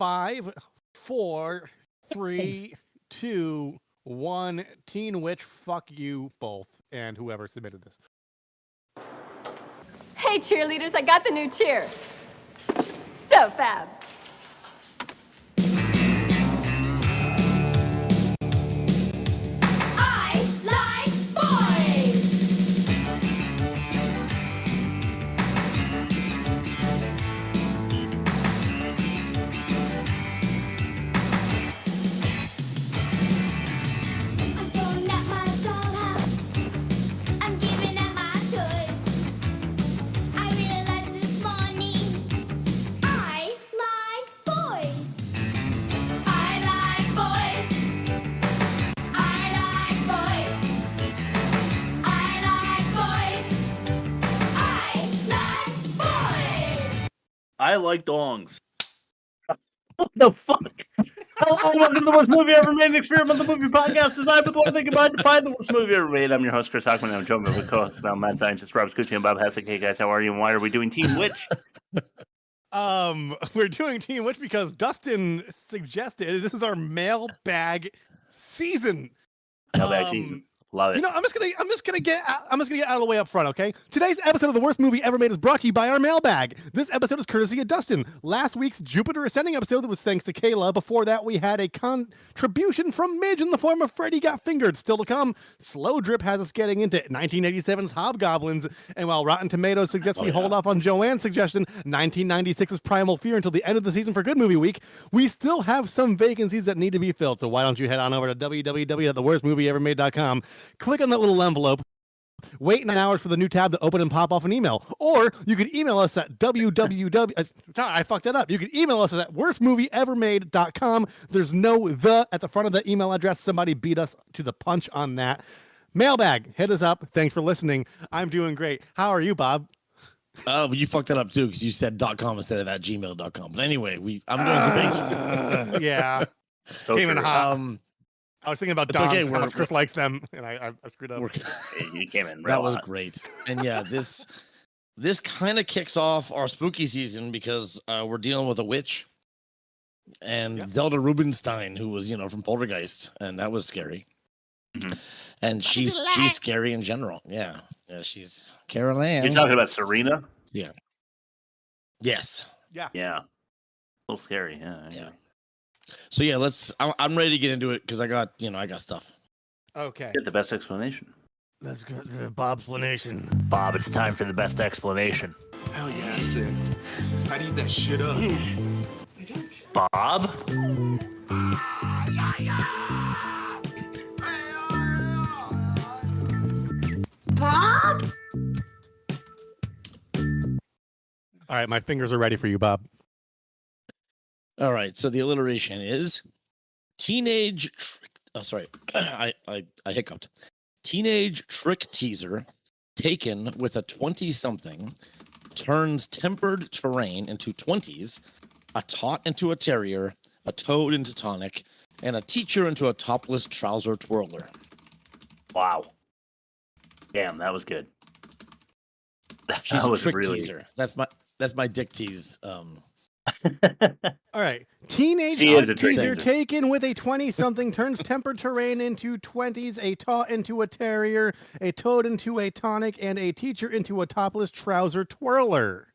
5, 4, 3, 2, 1. Teen Witch, fuck you both and whoever submitted this. Hey, cheerleaders, I got the new cheer. So fab. I like boys. I'm throwing at my dollhouse. I'm giving at my toys. I realized this morning I like boys. I like boys. I like boys. I like boys. I like boys. I like dongs. What the fuck? Hello, welcome to the worst movie ever made, an experimental movie podcast designed with one thing in mind to find the worst movie ever made. I'm your host, Chris Hockman, and I'm joined with co-host about mad scientist Rob Scucci and Bob Heffig. Hey guys, how are you and why are we doing Teen Witch? We're doing Teen Witch because Dustyn suggested this is our mailbag season. Mailbag season. Love it. You know, I'm just gonna get out of the way up front, okay? Today's episode of the worst movie ever made is brought to you by our mailbag. This episode is courtesy of Dustyn. Last week's Jupiter Ascending episode was thanks to Kayla. Before that, we had a contribution from Midge in the form of Freddy Got Fingered. Still to come, Slow Drip has us getting into 1987's Hobgoblins. And while Rotten Tomatoes suggests we hold off on Joanne's suggestion, 1996's Primal Fear until the end of the season for Good Movie Week, we still have some vacancies that need to be filled. So why don't you head on over to www.theworstmovieevermade.com. Click on that little envelope, wait 9 hours for the new tab to open and pop off an email. Or you could email us at I fucked that up. You could email us at worstmovieevermade.com. There's no the at the front of the email address. Somebody beat us to the punch on that. Mailbag, hit us up. Thanks for listening. I'm doing great. How are you, Bob? Oh, but you fucked that up too because you said .com instead of at gmail.com. But anyway, I'm doing great. Yeah. So Came in true. hot. I was thinking about It's dogs, okay, how much Chris likes them, and I screwed up. Hey, you came in real That was hot. great. And yeah, this kind of kicks off our spooky season because we're dealing with a witch and Zelda Rubinstein, who was, from Poltergeist, and that was scary. Mhm. And she's scary in general. Yeah, she's Carol Ann. You're talking about Serena? Yes. Yeah. A little scary. Yeah. So yeah, I'm ready to get into it because I got stuff. Okay. Get the best explanation. Let's go to Bob's explanation. Bob, it's time for the best explanation. Hell yeah, Sid. I'd eat that shit up. Bob? Bob? All right, my fingers are ready for you, Bob. All right, so the alliteration is teenage trick. Oh, sorry, I hiccuped. Teenage trick teaser taken with a 20-something turns tempered terrain into 20s, a tot into a terrier, a toad into tonic, and a teacher into a topless trouser twirler. Wow. Damn, that was good. She's That a was trick really teaser. That's my dick tease. All right. Teenage She is a trick teaser teaser. taken with a 20-something turns tempered terrain into 20s, a tot into a terrier, a toad into a tonic, and a teacher into a topless trouser twirler.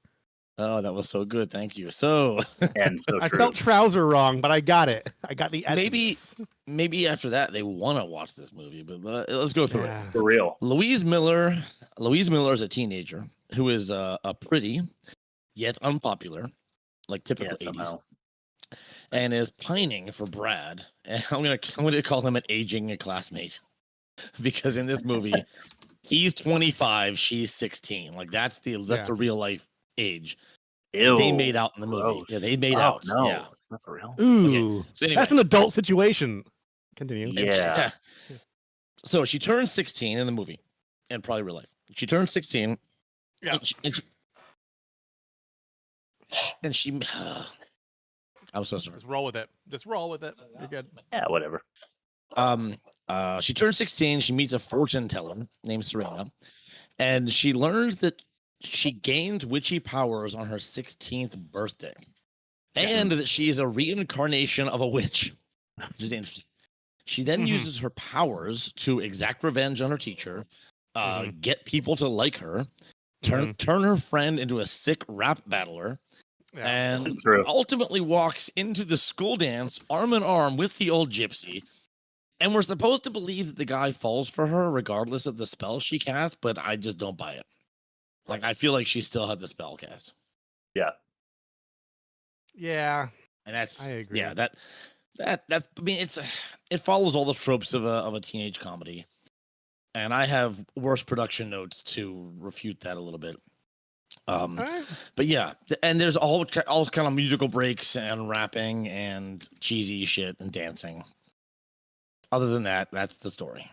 Oh, that was so good. Thank you. So And so I true. spelled trouser wrong, but I got it. I got the essence. maybe after that they want to watch this movie, but let's go through it. Yeah. For real. Louise Miller is a teenager who is a pretty yet unpopular, like typical Yeah, 80s, somehow. and is pining for Brad. And I'm gonna call him an aging classmate because in this movie he's 25, she's 16. Like that's the real life age. Ew. They made out in the movie. Gross. Yeah, they made Oh, out. No, Yeah. it's not for real. Ooh. So anyway, That's an adult situation. Continue. Yeah. So she turns 16 in the movie, and probably real life. She turns 16. Yeah. And she I'm so sorry. Just roll with it. Just roll with it. You're good. Yeah, whatever. She turns 16. She meets a fortune teller named Serena, and she learns that she gains witchy powers on her 16th birthday. and that she is a reincarnation of a witch, which is interesting. She then uses her powers to exact revenge on her teacher, get people to like her, turn her friend into a sick rap battler, and ultimately walks into the school dance arm in arm with the old gypsy. And we're supposed to believe that the guy falls for her regardless of the spell she cast, but I just don't buy it. Like, I feel like she still had the spell cast. Yeah. Yeah. And that's, I agree. Yeah, that's, I mean, it follows all the tropes of a teenage comedy. And I have worse production notes to refute that a little bit. But yeah, and there's all kind of musical breaks and rapping and cheesy shit and dancing. Other than that, that's the story.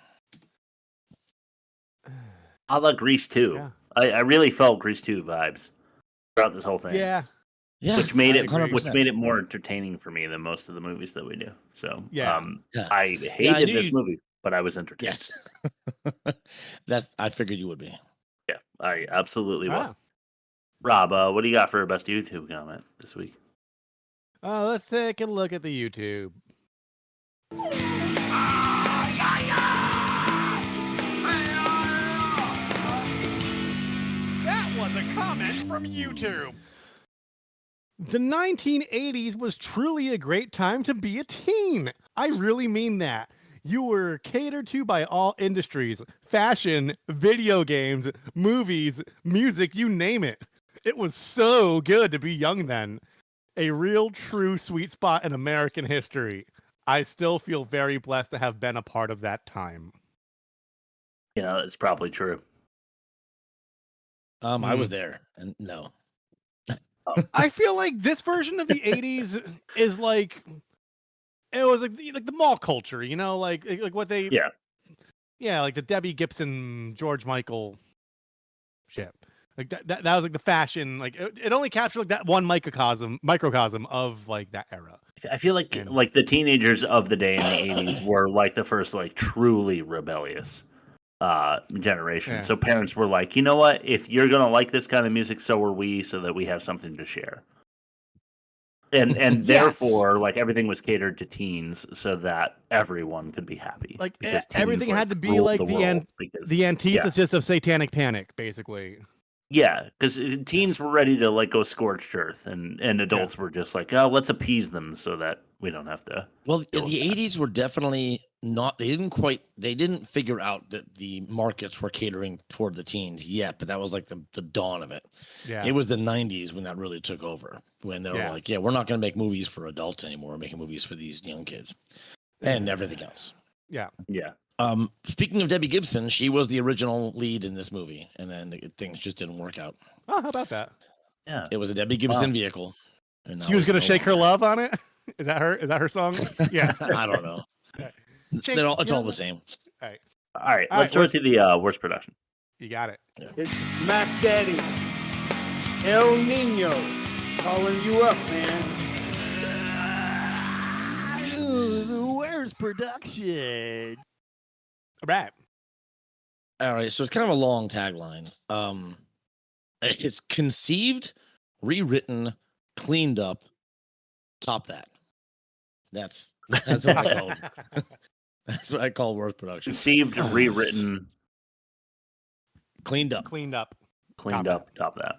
I like Grease 2. Yeah. I really felt Grease 2 vibes throughout this whole thing. Yeah. Which made it 100%. more entertaining for me than most of the movies that we do. So I hated I this movie, but I was entertained. Yes. I figured you would be. Yeah, I absolutely was. Rob, what do you got for best YouTube comment this week? Let's take a look at the YouTube. That was a comment from YouTube. The 1980s was truly a great time to be a teen. I really mean that. You were catered to by all industries, fashion, video games, movies, music, you name it. It was so good to be young then. A real true sweet spot in American history. I still feel very blessed to have been a part of that time. You know, it's probably true. I was there, and no. I feel like this version of the 80s is like, it was like the mall culture, you know, like what they like the Debbie Gibson, George Michael shit. Like that was like the fashion, like it only captured like that one microcosm of like that era. I feel like the teenagers of the day in the 80s were like the first like truly rebellious generation. Yeah. So parents were like, you know what, if you're gonna like this kind of music, so are we, so that we have something to share. And Yes. therefore, like everything was catered to teens so that everyone could be happy. Like because teens, everything had to be ruled like the antithesis of Satanic Panic, basically. Yeah, because teens were ready to like go scorched earth, and adults were just like, oh, let's appease them so that we don't have to. Well, the 80s were definitely not. They didn't figure out that the markets were catering toward the teens yet, but that was like the dawn of it. Yeah, it was the 90s when that really took over. When they were like, yeah, we're not going to make movies for adults anymore. We're making movies for these young kids, and everything else. Yeah. Speaking of Debbie Gibson, she was the original lead in this movie, and then things just didn't work out. Oh, how about that? Yeah, it was a Debbie Gibson vehicle. And she was gonna shake her love on it. Is that her song? Yeah. I don't know. It's all the same. All right. Let's go to the worst production. You got it. Yeah. It's Smack Daddy, El Nino, calling you up, man. The worst production. All right, so it's kind of a long tagline. It's conceived, rewritten, cleaned up, top that. That's what I call. That's what I call worst production. Conceived, rewritten, cleaned up, top that.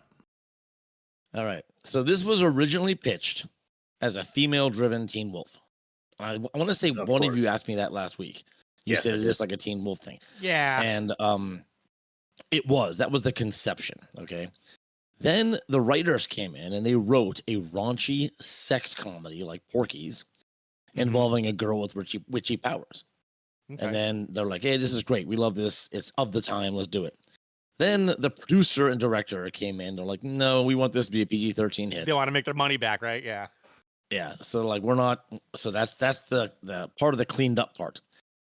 All right, so this was originally pitched as a female-driven Teen Wolf. I want to say one of you asked me that last week. You said, is this like a Teen Wolf thing? Yeah. And it was. That was the conception, okay? Then the writers came in and they wrote a raunchy sex comedy like Porkies involving a girl with witchy powers. Okay. And then they're like, hey, this is great. We love this. It's of the time. Let's do it. Then the producer and director came in. They're like, no, we want this to be a PG-13 hit. They want to make their money back, right? Yeah. Yeah. So like we're not. So that's the part of the cleaned up part.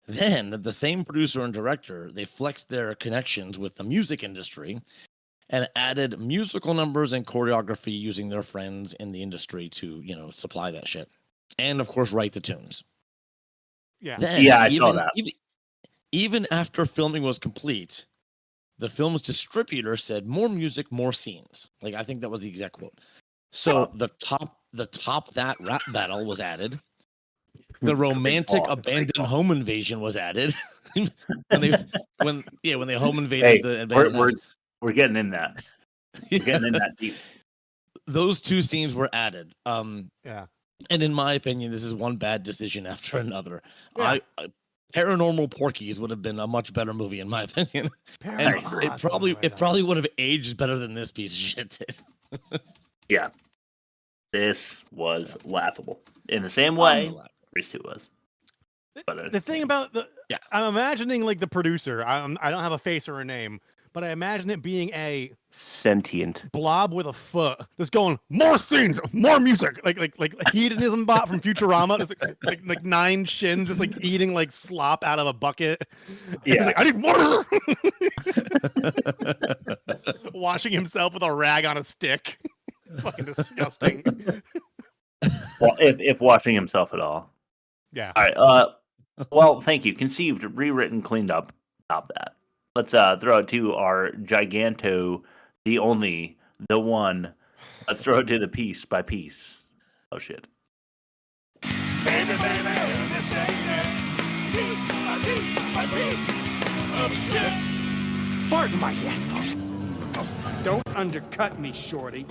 Then the same producer and director, they flexed their connections with the music industry and added musical numbers and choreography using their friends in the industry to, supply that shit. And of course, write the tunes. Yeah. Then, I saw that. Even after filming was complete, the film's distributor said more music, more scenes. Like, I think that was the exact quote. So the the Top That rap battle was added. The romantic abandoned home invasion was added. when they home invaded the abandoned house. We're getting in that. We're getting in that deep. Those two scenes were added. Yeah. And in my opinion, this is one bad decision after another. Yeah. Paranormal Porkies would have been a much better movie, in my opinion. And it probably would have aged better than this piece of shit did. Yeah. This was laughable. In the same way, Grease 2 was. But the thing about I'm imagining like the producer. I don't have a face or a name, but I imagine it being a sentient blob with a foot, just going more scenes, more music, like hedonism bot from Futurama, just like 9 shins, just like eating like slop out of a bucket. Yeah, he's like, I need more. Washing himself with a rag on a stick. Fucking disgusting. Well, if washing himself at all. Yeah. All right. Well, thank you. Conceived, rewritten, cleaned up. Stop that. Let's throw it to our giganto, the only, the one. Let's throw it to the piece by piece. Oh shit. Baby, this ain't it. Piece by piece by piece of shit. Pardon my yes, Paul. Don't undercut me, shorty.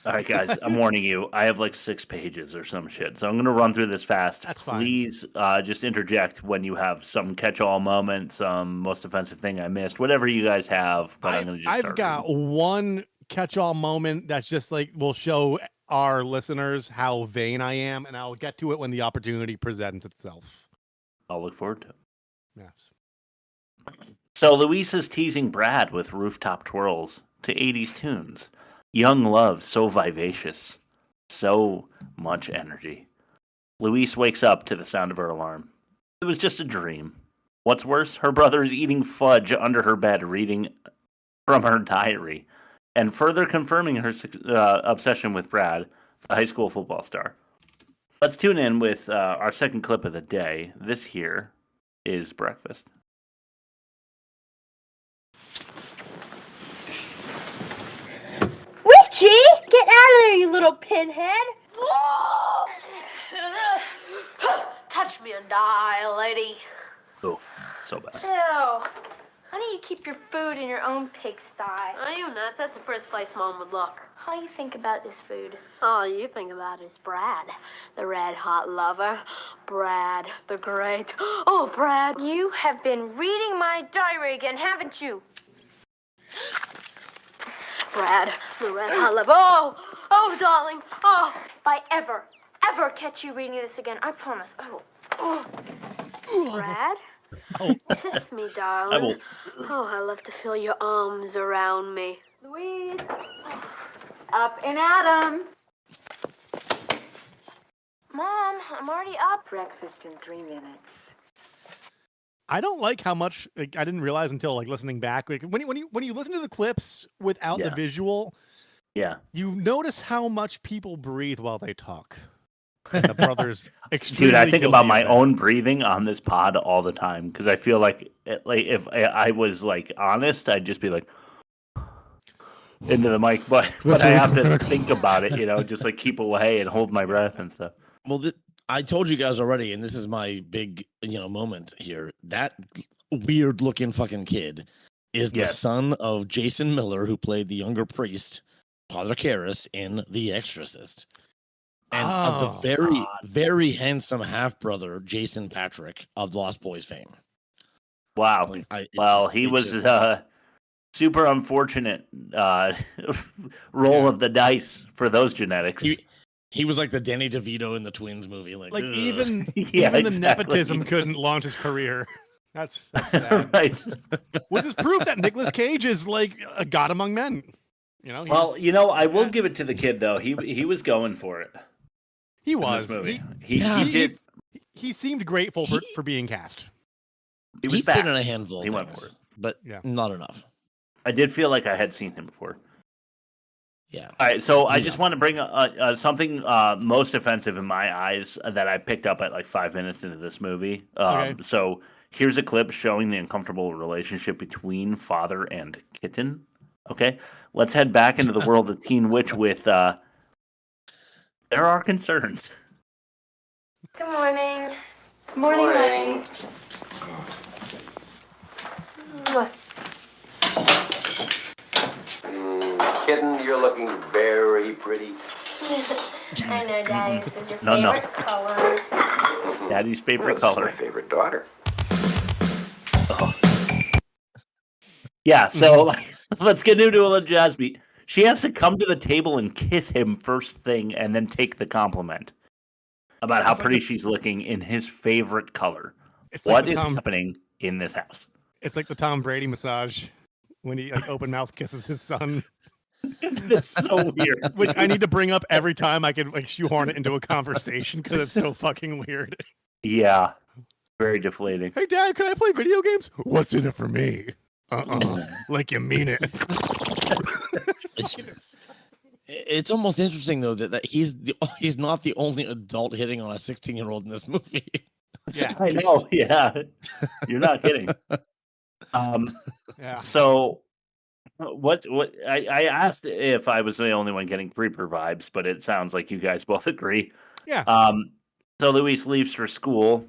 All right, guys, I'm warning you. I have like 6 pages or some shit, so I'm going to run through this fast. That's fine. Please just interject when you have some catch-all moment, some most offensive thing I missed, whatever you guys have. But I'm going to just I've got one catch-all moment that's just like will show our listeners how vain I am, and I'll get to it when the opportunity presents itself. I'll look forward to it. Yes. So Luis is teasing Brad with rooftop twirls to 80s tunes. Young love, so vivacious, so much energy. Luis wakes up to the sound of her alarm. It was just a dream. What's worse, her brother is eating fudge under her bed, reading from her diary, and further confirming her obsession with Brad, the high school football star. Let's tune in with our second clip of the day. This here is breakfast. Witchy! Get out of there, you little pinhead! Touch me and die, lady. Oh, so bad. Ew. Why don't you keep your food in your own pigsty? Are you nuts? That's the first place Mom would look. All you think about is food. All you think about is Brad, the red hot lover. Brad, the great. Oh, Brad. You have been reading my diary again, haven't you? Brad, the red hot lover. Oh, darling. Oh. If I ever catch you reading this again, I promise I will. Brad? Kiss me, darling. Oh, I love to feel your arms around me. Louise. Up and at 'em. Mom, I'm already up. Breakfast in 3 minutes. I don't like how much I didn't realize until like listening back. Like when you listen to the clips without the visual, you notice how much people breathe while they talk. The brothers, dude, I think about my own breathing on this pod all the time because I feel like if I was like honest, I'd just be like into the mic, but I have to think about it, just like keep away and hold my breath and stuff. Well, I told you guys already, and this is my big, moment here. That weird looking fucking kid is the son of Jason Miller, who played the younger priest, Father Karras, in The Exorcist. And of the very, very handsome half brother, Jason Patrick of Lost Boys fame. Wow. He was super unfortunate roll of the dice for those genetics. He was like the Danny DeVito in the Twins movie. Like even the nepotism couldn't launch his career. That's sad. Right. Which is proof that Nicolas Cage is like a god among men. I will give it to the kid though. He was going for it. He was. He did. He seemed grateful for being cast. He's back. Been in a handful. He went for it, but not enough. I did feel like I had seen him before. Yeah. All right, so I just want to bring something most offensive in my eyes that I picked up at like 5 minutes into this movie. Okay. So here's a clip showing the uncomfortable relationship between father and kitten. Okay, let's head back into the world of Teen Witch with There are concerns. Good morning. Morning. Mwah. Kitten, you're looking very pretty. I know, Daddy. This is your No. favorite color. Daddy's favorite This color. is my favorite daughter. Yeah, so let's get into a little jazz beat. She has to come to the table and kiss him first thing and then take the compliment about how pretty she's looking in his favorite color. What is happening in this house? It's like the Tom Brady massage when he like open mouth kisses his son. It's so weird. Which I need to bring up every time I can like shoehorn it into a conversation because it's so fucking weird. Yeah, very deflating. Hey, Dad, can I play video games? What's in it for me? Like you mean it. It's almost interesting though that he's not the only adult hitting on a 16-year-old in this movie. Yeah, I know. Yeah, you're not kidding. Yeah. So, what? I asked if I was the only one getting creeper vibes, but it sounds like you guys both agree. Yeah. So Louise leaves for school,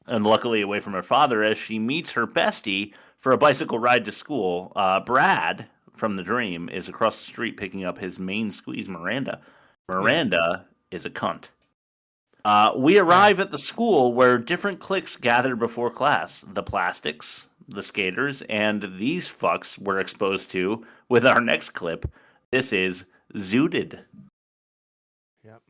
and luckily away from her father, as she meets her bestie for a bicycle ride to school. Brad from the dream is across the street picking up his main squeeze, Miranda. Miranda is a cunt. We arrive at the school where different cliques gather before class. The plastics, the skaters, and these fucks we're exposed to with our next clip. This is Zooted. Yep.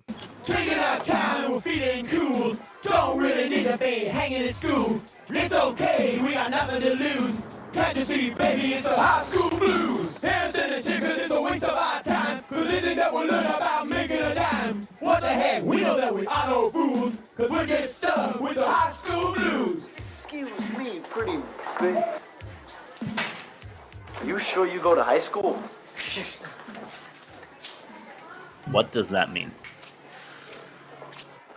Drinking out of town and we're feeling cool. Don't really need to be hanging in school. It's okay, we got nothing to lose. Can't you see, baby, it's a high school blues. Parents in this here cause it's a waste of our time. Cause they think that we'll learn about making a dime. What the heck, we know that we are no fools. Cause we're getting stuck with the high school blues. Excuse me, pretty baby. Are you sure you go to high school? What does that mean?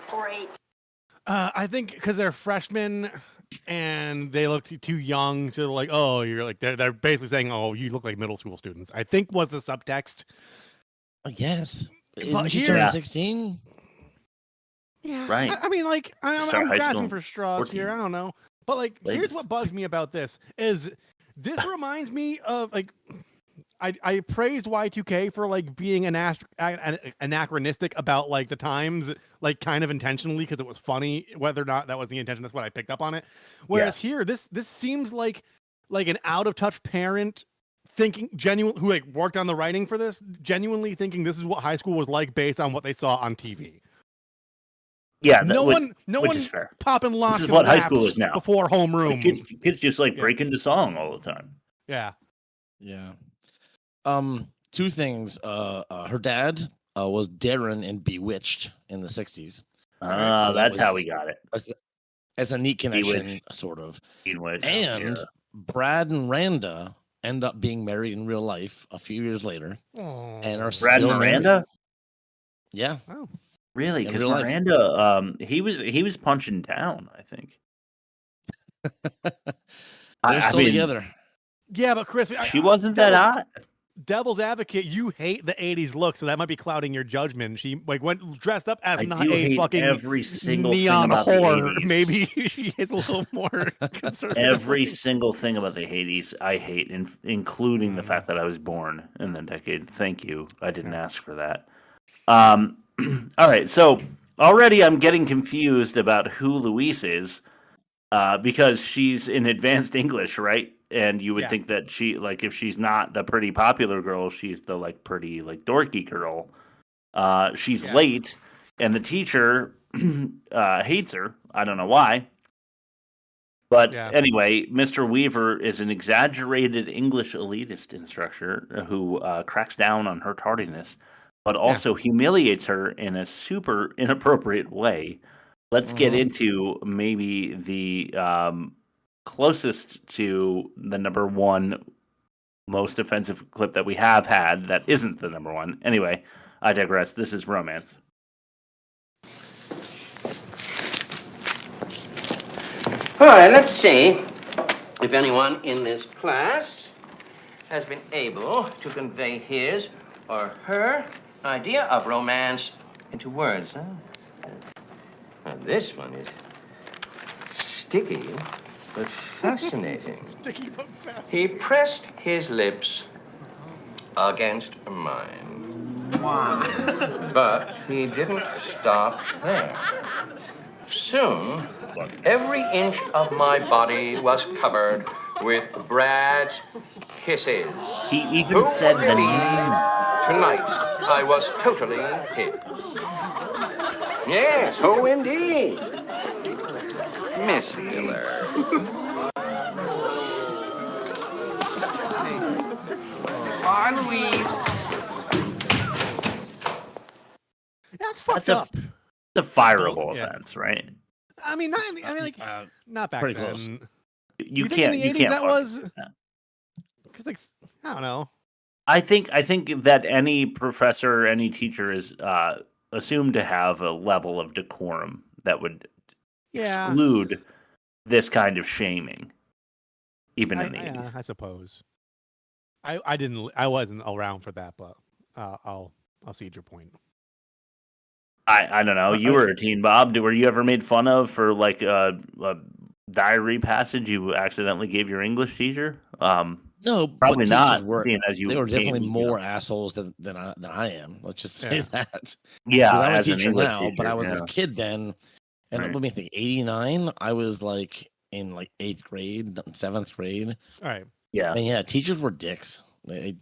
Great. I think because they're freshmen and they look too young, so they're like, oh, you're like they're basically saying, oh, you look like middle school students. I think was the subtext. I guess. Isn't But she here- turning 16? Yeah, Right. I mean, like I'm Start high grasping school for straws 14. here. I don't know, but like, here's Ladies. what bugs me about this is this reminds me of like. I praised Y2K for like being anachronistic about like the times, like kind of intentionally because it was funny. Whether or not that was the intention, that's what I picked up on it. Whereas here, this seems like an out of touch parent thinking who like worked on the writing for this, genuinely thinking this is what high school was like based on what they saw on TV. Yeah, No one is fair. popping locks. This is and what high laps school is now. before homeroom. Like kids just like break into song all the time. Yeah. Yeah. Two things. Her dad was Darren in Bewitched in the 60s. So that's how we got it. It's a neat connection, Bewitched. sort of. Bewitched, And yeah. Brad and Randa end up being married in real life a few years later, and are Brad still and married. Miranda? Yeah. Oh. Really? In Because real life. Miranda, he was punching down, I think. They're still together. Yeah, but Chris, She wasn't that hot. Devil's advocate, you hate the 80s look, so that might be clouding your judgment. She like went dressed up as I not do a hate fucking every single thing neon about the whore. 80s. Maybe she is a little more conservative. Every single thing about the 80s I hate, including the fact that I was born in the decade. Thank you. I didn't ask for that. All right, so already I'm getting confused about who Louise is because she's in advanced English, right? And you would think that she, like, if she's not the pretty popular girl, she's the, like, pretty, like, dorky girl. She's late, and the teacher hates her. I don't know why. But anyway, Mr. Weaver is an exaggerated English elitist instructor who cracks down on her tardiness, but also humiliates her in a super inappropriate way. Let's get into maybe the closest to the number one most offensive clip that we have had that isn't the number one. Anyway, I digress. This is Romance. All right, let's see if anyone in this class has been able to convey his or her idea of romance into words, huh? Now, this one is sticky, but fascinating. Sticky but fast. He pressed his lips against mine. Wow. But he didn't stop there. Soon, every inch of my body was covered with Brad's kisses. He even said the name. Tonight, I was totally his. Yes, oh indeed. Miss Miller. Bye, Louise. That's fucked up. The fireable Yeah. offense, right? I mean, not back pretty then. close. You think can't. in the You 80s can't. that fuck was with that. because like I don't know. I think that any professor, any teacher is assumed to have a level of decorum that would Yeah. exclude this kind of shaming, even in the 80s. Yeah, I suppose. I wasn't around for that, but I'll cede your point. I don't know. You were a teen, Bob. Were you ever made fun of for like a diary passage you accidentally gave your English teacher? No, probably but not. teachers were, Seeing as you they were definitely came, more assholes than I am. Let's just say that. Yeah, because I'm a as an teacher English now, but teacher, I was yeah. a kid then, and Right. let me think. 89, I was like in like 8th grade, 7th grade. All right. Yeah. And yeah, teachers were dicks. I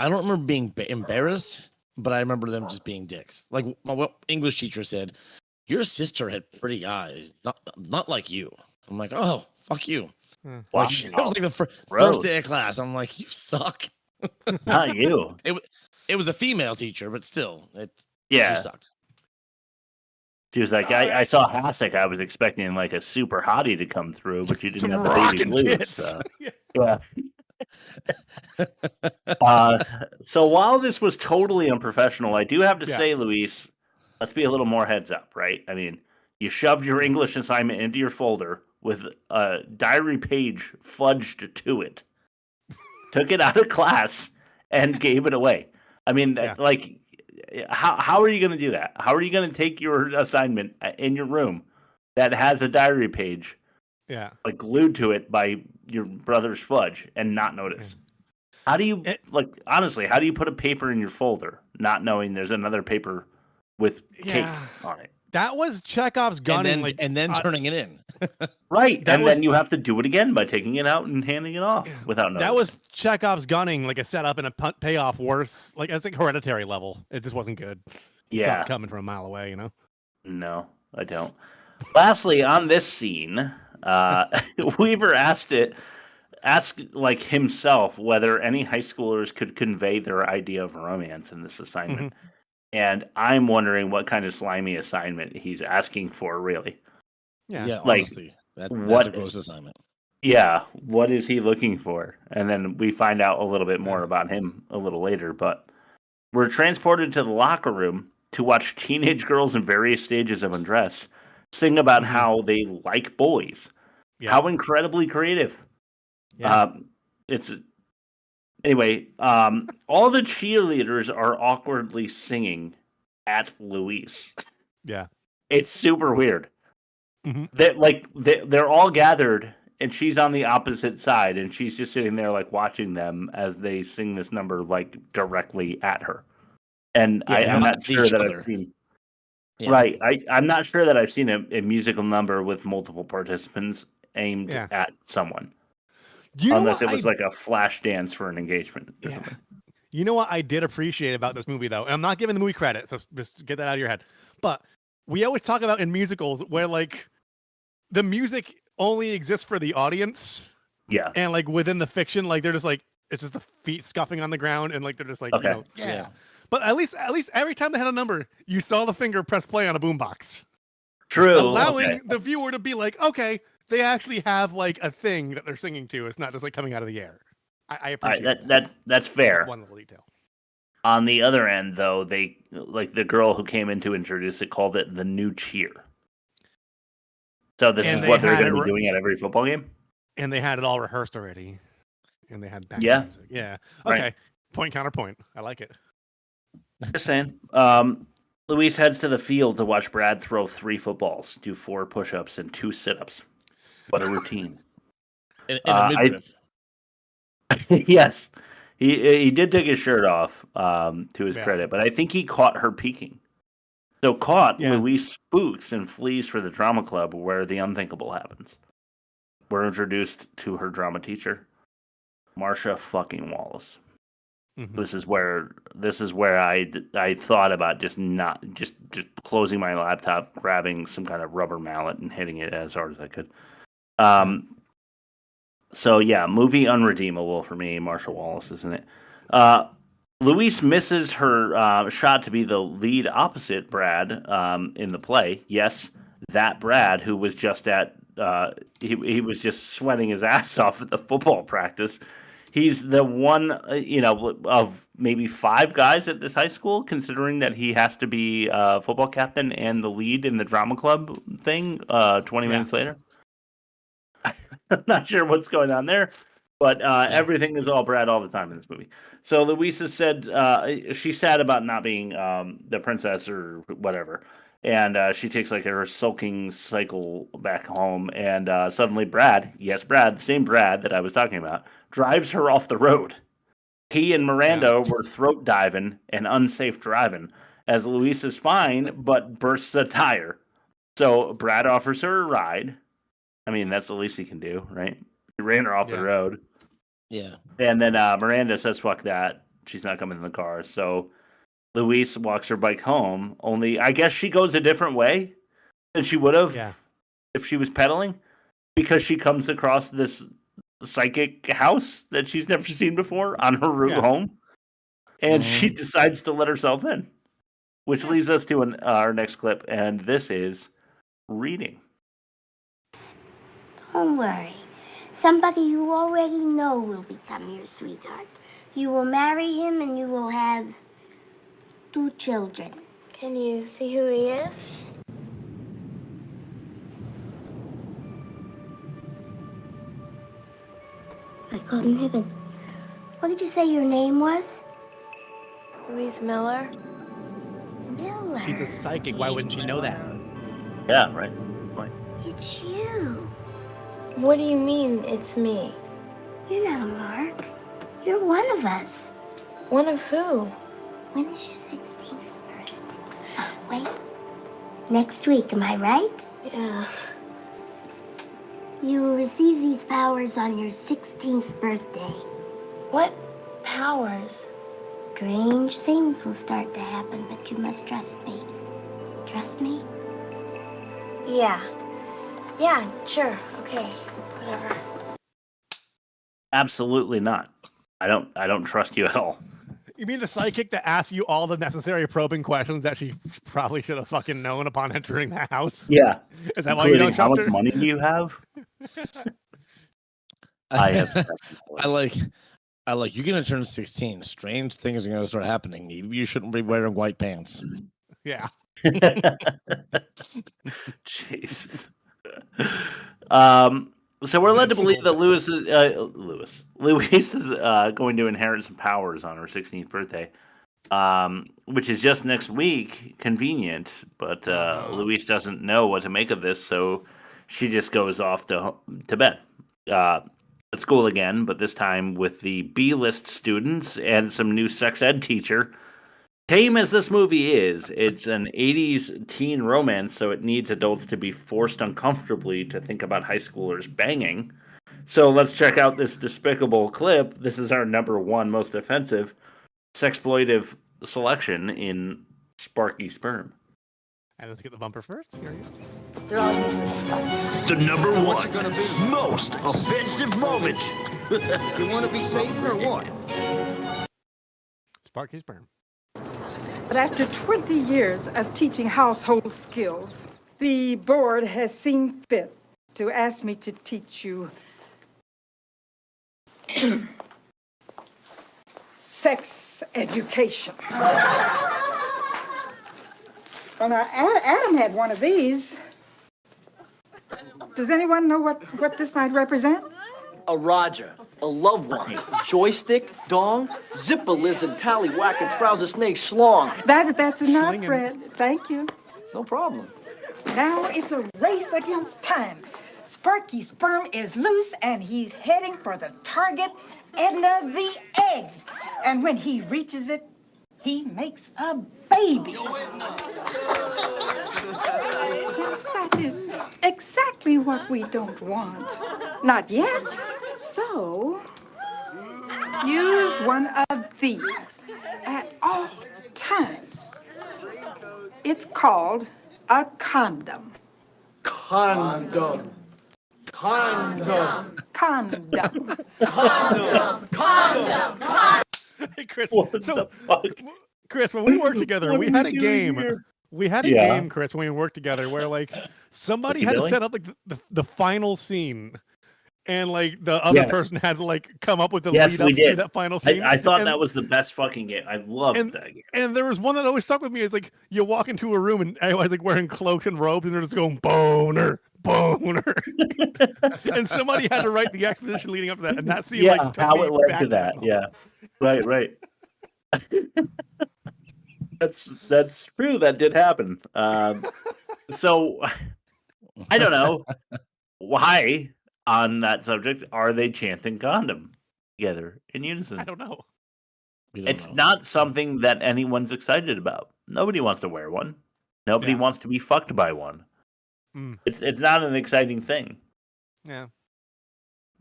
don't remember being embarrassed, but I remember them just being dicks. Like my English teacher said, "Your sister had pretty eyes, not like you." I'm like, "Oh, fuck you." Hmm. Wow. Like, that was like the first Gross. day of class. I'm like, "You suck." Not you. It was a female teacher, but still, Yeah. she sucked. She was like, I saw Hasek. I was expecting like a super hottie to come through, but you didn't Some have the baby rockin' blues. tits. So. Yeah. So while this was totally unprofessional, I do have to Yeah. say, Luis, let's be a little more heads up, right? I mean, you shoved your English assignment into your folder with a diary page fudged to it, took it out of class, and gave it away. I mean, like, how are you going to do that? How are you going to take your assignment in your room that has a diary page, Yeah. like glued to it by your brother's fudge, and not notice? How do you honestly? How do you put a paper in your folder not knowing there's another paper with cake on it? That was Chekhov's gunning, and then turning it in. Right, That and was- then you have to do it again by taking it out and handing it off without noticing. That was Chekhov's gunning, like a setup and a payoff worse. Like it's like Hereditary level. It just wasn't good. You saw Yeah. it coming from a mile away, you know. No, I don't. Lastly, on this scene, Weaver asked like himself whether any high schoolers could convey their idea of romance in this assignment. And I'm wondering what kind of slimy assignment he's asking for, really. Yeah, like, honestly, that's what a gross assignment. Yeah, what is he looking for? And then we find out a little bit more about him a little later. But we're transported to the locker room to watch teenage girls in various stages of undress sing about how they like boys. Yeah. How incredibly creative. Yeah. It's anyway. All the cheerleaders are awkwardly singing at Luis. Yeah. It's super weird. Mhm. They're all gathered, and she's on the opposite side, and she's just sitting there like watching them as they sing this number like directly at her. And I'm not sure that I've seen. Yeah. Right, I'm not sure that I've seen a musical number with multiple participants aimed at someone. Unless it was like a flash dance for an engagement. Or something. You know what I did appreciate about this movie, though, and I'm not giving the movie credit, so just get that out of your head. But we always talk about in musicals where like the music only exists for the audience. Yeah. And like within the fiction, like they're just like it's just the feet scuffing on the ground, and like they're just like, you know, yeah. But at least every time they had a number, you saw the finger press play on a boombox. True. Allowing the viewer to be like, okay, they actually have like a thing that they're singing to. It's not just like coming out of the air. I appreciate that's fair. One little detail. On the other end, though, they like the girl who came in to introduce it called it the new cheer. So this is what they're going to be doing at every football game. And they had it all rehearsed already. And they had back music. Yeah. Okay. Right. Point counterpoint. I like it. Just saying. Louise heads to the field to watch Brad throw 3 footballs, do 4 push-ups, and 2 sit-ups. What a routine. In a midriff. Yes. He did take his shirt off, to his credit, but I think he caught her peeking. So Louise spooks and flees for the drama club where the unthinkable happens. We're introduced to her drama teacher, Marcia fucking Wallace. Mm-hmm. This is where I thought about just closing my laptop, grabbing some kind of rubber mallet and hitting it as hard as I could. So yeah, movie unredeemable for me, Marcia Wallace, isn't it? Louise misses her shot to be the lead opposite Brad in the play. Yes, that Brad who was just at he was just sweating his ass off at the football practice. He's the one, of maybe 5 guys at this high school, considering that he has to be football captain and the lead in the drama club thing 20 minutes later. I'm not sure what's going on there, but everything is all Brad all the time in this movie. So Louisa said she's sad about not being the princess or whatever. And she takes like her sulking cycle back home. And suddenly Brad, the same Brad that I was talking about, drives her off the road. He and Miranda were throat diving and unsafe driving, as Louise is fine but bursts a tire. So Brad offers her a ride. I mean, that's the least he can do, right? He ran her off the road. Yeah. And then Miranda says, fuck that. She's not coming in the car. So Louise walks her bike home. Only, I guess she goes a different way than she would have if she was pedaling. Because she comes across this psychic house that she's never seen before on her route home. And she decides to let herself in. Which leads us to our next clip. And this is reading. Don't worry. Somebody you already know will become your sweetheart. You will marry him and you will have 2 children. Can you see who he is? I called him Heaven. What did you say your name was? Louise Miller. Miller. She's a psychic. Why wouldn't she know that? Yeah, right. It's you. What do you mean, it's me? You're not Mark. You're one of us. One of who? When is your 16th birthday? Wait. Next week, am I right? Yeah. You will receive these powers on your 16th birthday. What powers? Strange things will start to happen, but you must trust me. Trust me? Yeah. Yeah, sure. Okay. Whatever. Absolutely not. I don't trust you at all. You mean the psychic that asks you all the necessary probing questions that she probably should have fucking known upon entering the house? Yeah. Is that why you don't trust how her? much money do you have? I have. I like. You're gonna turn 16. Strange things are gonna start happening. Maybe you shouldn't be wearing white pants. Yeah. Jesus. So we're led to believe that Louise is going to inherit some powers on her 16th birthday, which is just next week. Convenient, but Louise doesn't know what to make of this, so she just goes off to bed. At school again, but this time with the B-list students and some new sex ed teacher. Tame as this movie is, it's an 80s teen romance, so it needs adults to be forced uncomfortably to think about high schoolers banging. So let's check out this despicable clip. This is our number 1 most offensive sexploitive selection in Sparky Sperm. And let's get the bumper first. Here you go. They're all useless sluts. The number 1 most offensive moment. You want to be Satan or what? Sparky Sperm. But after 20 years of teaching household skills, the board has seen fit to ask me to teach you sex education. Well, now, Adam had one of these. Does anyone know what this might represent? A Roger. a loved one. Joystick, dong, zipper lizard, tallywhacker, trouser snake, schlong. That's enough, Fred. Thank you. No problem. Now it's a race against time. Sparky's sperm is loose and he's heading for the target, Edna the egg. And when he reaches it, he makes a baby. Yes, that is exactly what we don't want. Not yet. So, use one of these at all times. It's called a condom. Condom. Condom. Condom. Condom. Condom. Hey, Chris. What So, the fuck? Chris, when we worked together, What we are had a you doing game. here? We had a Yeah. game, Chris, when we worked together, where like somebody Witchy had to Billy? set up like the final scene, and like the other Yes. person had to like come up with the Yes, lead we up to did. that final scene. I thought and, that was the best fucking game. I loved that game. And there was one that always stuck with me. Is like you walk into a room and everybody's like wearing cloaks and robes, and they're just going boner, boner, and somebody had to write the exposition leading up to that, and that scene Yeah, like took how me it led back to that. moment. Yeah, right. That's true. That did happen. So I don't know why on that subject are they chanting condom together in unison. I don't know. It's not something that anyone's excited about. Nobody wants to wear one. Nobody Yeah. wants to be fucked by one. Mm. It's not an exciting thing. Yeah.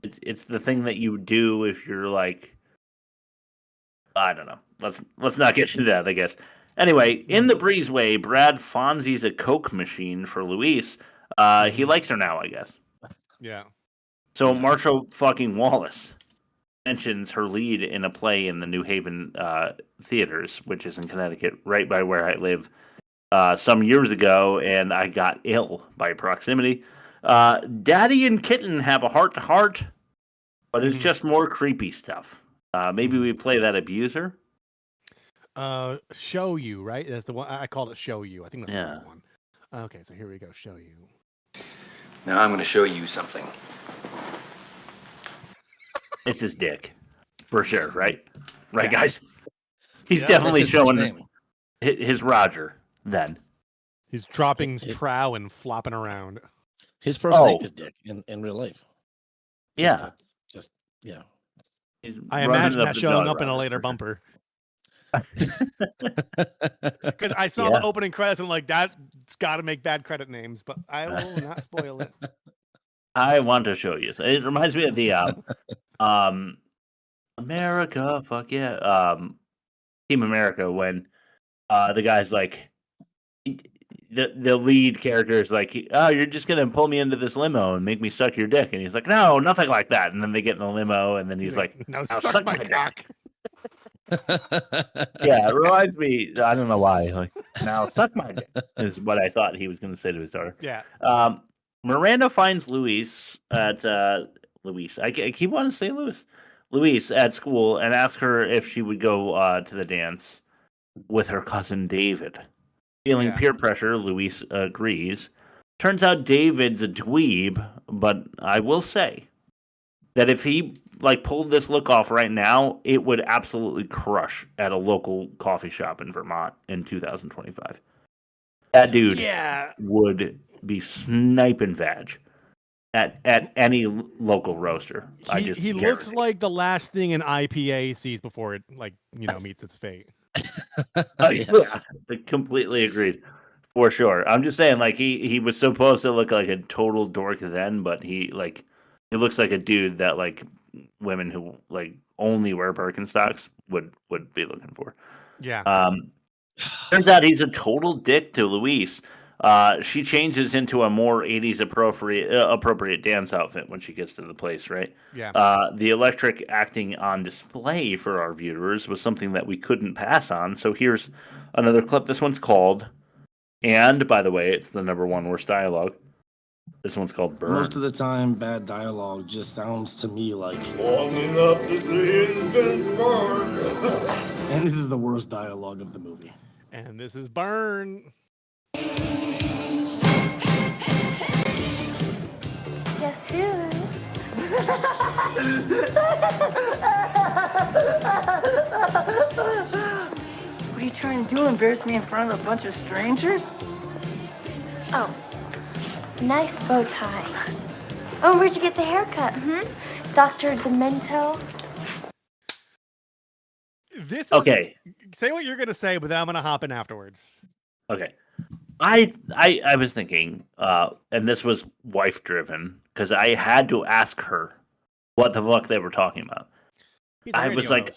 It's the thing that you do if you're like, I don't know. Let's not get into that, I guess. Anyway, in the breezeway, Brad Fonzies a Coke machine for Luis. He likes her now, I guess. Yeah. So Marcia fucking Wallace mentions her lead in a play in the New Haven theaters, which is in Connecticut, right by where I live, some years ago, and I got ill by proximity. Daddy and Kitten have a heart-to-heart, but it's just more creepy stuff. Maybe we play that abuser. Show you, right? That's the one I called it. Show you. I think that's the Yeah. right one. Okay, so here we go. Show you. Now I'm going to show you something. It's his dick, for sure, right? Right, Yeah. guys? He's Yeah, definitely that's his first showing name. his Roger then. He's dropping trow and flopping around. His first name Oh. is Dick in real life. Yeah. Just yeah. He's I running imagine up that the showing dog up in a Roger, later for sure. bumper. Because I saw Yeah. the opening credits and I'm like, that's got to make bad credit names, but I will not spoil it. I want to show you. So it reminds me of the America, fuck yeah, Team America, when the guy's like, the lead character is like, oh, you're just gonna pull me into this limo and make me suck your dick, and he's like, no, nothing like that. And then they get in the limo, and then he's like, now now suck my dick." cock. Yeah, it reminds me. I don't know why. Like, now suck my dick is what I thought he was gonna say to his daughter. Yeah. Miranda finds Luis at Luis. I keep wanting to say Luis at school and asks her if she would go to the dance with her cousin David. Feeling peer pressure, Luis agrees. Turns out David's a dweeb, but I will say that if he pulled this look off right now, it would absolutely crush at a local coffee shop in Vermont in 2025. That dude would be sniping vag at any local roaster. He looks like the last thing an IPA sees before it meets its fate. Yes. I completely agreed. For sure. I'm just saying, he was supposed to look like a total dork then, but he looks like a dude that women who only wear Birkenstocks would be looking for. Yeah. Turns out he's a total dick to Luis. She changes into a more 80s appropriate dance outfit when she gets to the place, right? Yeah. The electric acting on display for our viewers was something that we couldn't pass on. So here's another clip. This one's called, and by the way, it's the #1 worst dialogue. This one's called Burn. Most of the time, bad dialogue just sounds to me like Long enough to drink and burn. and this is the worst dialogue of the movie. And this is Burn. Guess who? What are you trying to do? Embarrass me in front of a bunch of strangers? Oh, nice bow tie. Oh, where'd you get the haircut? Dr. Demento. This is, Okay. Say what you're gonna say, but then I'm gonna hop in afterwards. Okay. I was thinking, and this was wife driven, because I had to ask her what the fuck they were talking about. I was like,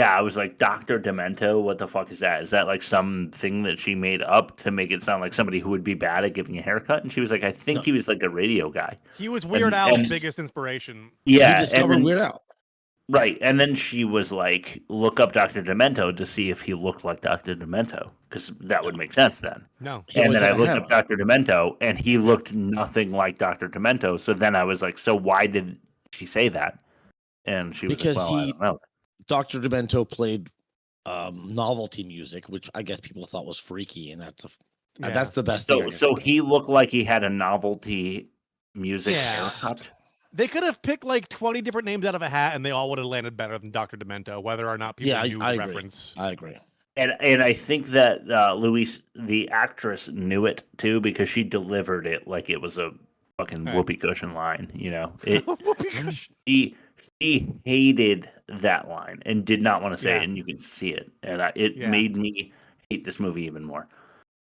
I was like, Dr. Demento, what the fuck is that? Is that like something that she made up to make it sound like somebody who would be bad at giving a haircut? And she was like, I think he was like a radio guy. He was Weird Al's biggest inspiration. Yeah. He discovered Weird Al. Right. And then she was like, look up Dr. Demento to see if he looked like Dr. Demento, because that would make sense then. No. And then I looked up Dr. Demento, and he looked nothing like Dr. Demento. So then I was like, so why did she say that? And she was because like, well, I don't know. Dr. Demento played novelty music, which I guess people thought was freaky, and that's the best thing. So he looked like he had a novelty music haircut. They could have picked like 20 different names out of a hat, and they all would have landed better than Dr. Demento, whether or not people knew the reference. I agree. And I think that Louise, the actress, knew it too, because she delivered it like it was a fucking whoopee cushion line. You know, she hated that line and did not want to say it, and you can see it, and it made me hate this movie even more.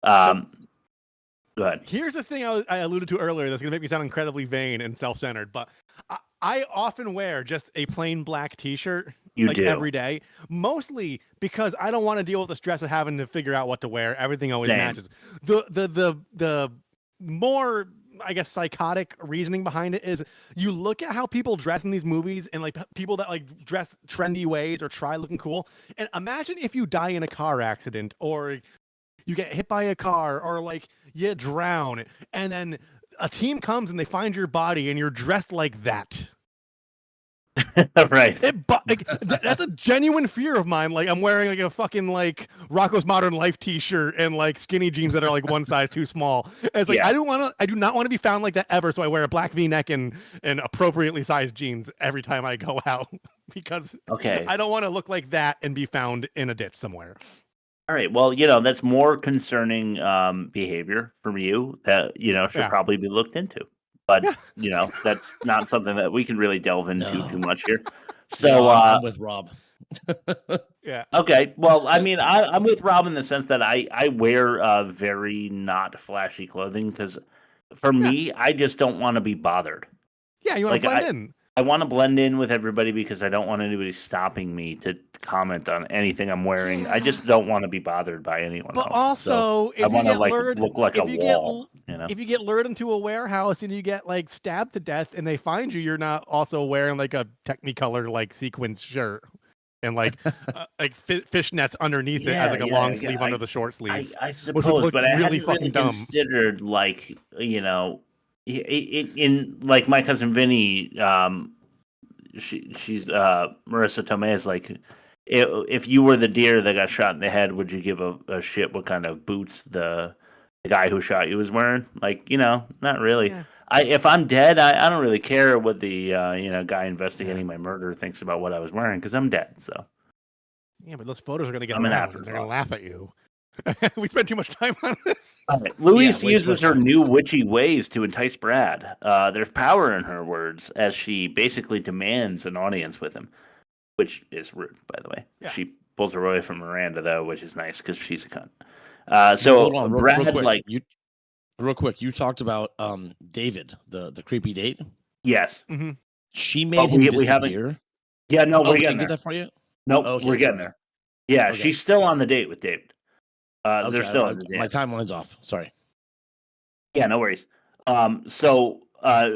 Go ahead. Here's the thing I alluded to earlier that's going to make me sound incredibly vain and self-centered, but I often wear just a plain black t-shirt every day, mostly because I don't want to deal with the stress of having to figure out what to wear. Everything always matches. The more, I guess, psychotic reasoning behind it is you look at how people dress in these movies, and like people that like dress trendy ways or try looking cool, and imagine if you die in a car accident or you get hit by a car or like you drown, and then a team comes and they find your body and you're dressed like that. Right. That's a genuine fear of mine. Like I'm wearing like a fucking like Rocco's Modern Life t-shirt and like skinny jeans that are like one size too small. And it's like I do not want to be found like that ever. So I wear a black V-neck and appropriately sized jeans every time I go out because I don't want to look like that and be found in a ditch somewhere. All right. Well, that's more concerning behavior from you that, should probably be looked into. But, that's not something that we can really delve into too much here. So I'm with Rob. Yeah. Okay. Well, I mean, I'm with Rob in the sense that I wear very not flashy clothing because for me, I just don't want to be bothered. Yeah, you want to blend in. I want to blend in with everybody because I don't want anybody stopping me to comment on anything I'm wearing. Yeah. I just don't want to be bothered by anyone else. But also, so if I want to look like a wall. If you get lured into a warehouse and you get like stabbed to death and they find you, you're not also wearing like a Technicolor like sequins shirt and like fishnets underneath it as like a long sleeve under the short sleeve. I suppose, but I really hadn't fucking dumb. Considered like in like my cousin Vinny, she's Marissa Tomei is like, if you were the deer that got shot in the head, would you give a shit what kind of boots the guy who shot you was wearing? Like, not really. Yeah. If I'm dead, I don't really care what the guy investigating my murder thinks about what I was wearing because I'm dead. So yeah, but those photos are gonna get around. They're gonna laugh at you. We spent too much time on this. Right. Louise uses her new witchy ways to entice Brad. There's power in her words as she basically demands an audience with him, which is rude, by the way. Yeah. She pulls her away from Miranda, though, which is nice because she's a cunt. So hold on, Brad, real quick, you talked about David, the creepy date. Yes. Mm-hmm. She made him disappear. Yeah, no, we're getting there. That for you? Nope, we're getting there. Yeah, she's still on the date with David. They're still on the date. My timeline's off. Sorry. Yeah, no worries. So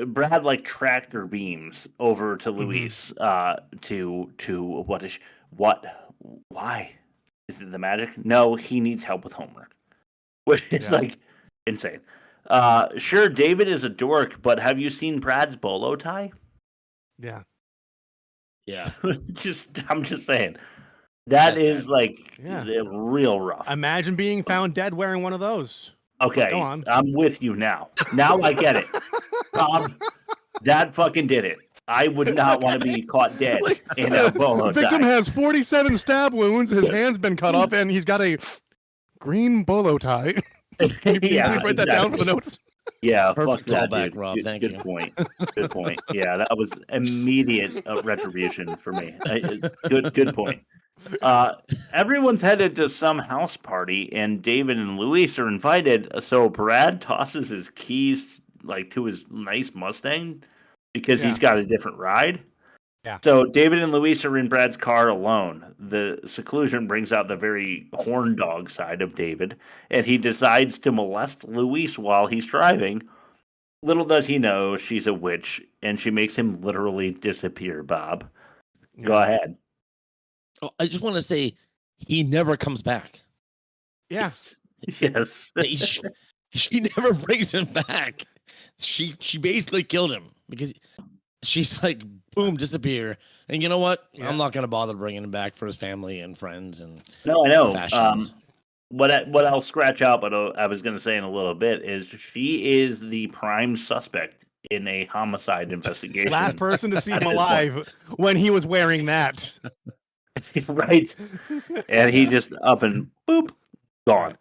Brad like tractor beams over to Louise to why? Is it the magic? No, he needs help with homework. Which is like insane. Sure, David is a dork, but have you seen Brad's bolo tie? Yeah. Yeah. I'm just saying. That is real rough. Imagine being found dead wearing one of those. Okay, go on. I'm with you now. Now I get it. That fucking did it. I would not want to be caught dead in a bolo The victim tie. has 47 stab wounds. His hand's been cut off, and he's got a green bolo tie. Can you please write that down for the notes? Yeah, Perfect fuck that, callback, dude. Rob. Thank Good you. point. Good point. Yeah, that was immediate retribution for me. Good point. Everyone's headed to some house party, and David and Luis are invited. So Brad tosses his keys to his nice Mustang because he's got a different ride. Yeah. So David and Luis are in Brad's car alone. The seclusion brings out the very horn dog side of David, and he decides to molest Luis while he's driving. Little does he know she's a witch, and she makes him literally disappear, Bob. Go ahead. Oh, I just want to say he never comes back. Yes. Yes. She never brings him back. She basically killed him because she's like, boom, disappear. And you know what? Yeah. I'm not going to bother bringing him back for his family and friends. And No, I know. fashions. What I'll scratch out, but I was going to say in a little bit, is she is the prime suspect in a homicide investigation. Last person to see him At this alive when he was wearing that. right. And he just up and boop, gone.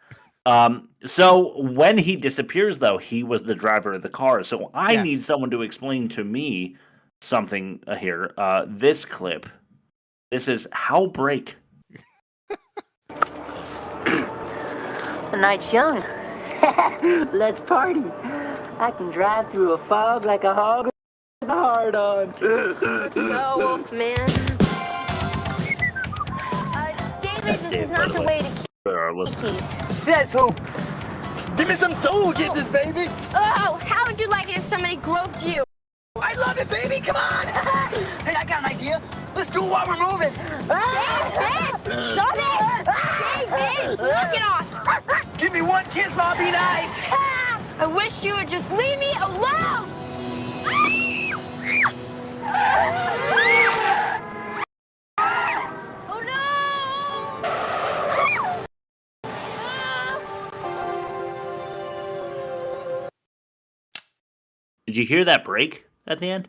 So when he disappears, though, he was the driver of the car. So I need someone to explain to me something here. This clip, this is how break. The night's young. Let's party. I can drive through a fog like a hog with a hardon. No, Wolfman. David, this is not the way to For our listeners. keys. Says who? Give me some soul kisses, baby. Oh, how would you like it if somebody groped you? I love it, baby. Come on. Hey, I got an idea. Let's do it while we're moving. David! Stop it! David! Knock it off! Give me one kiss and I'll be nice. I wish you would just leave me alone! Oh no! Did you hear that brake at the end?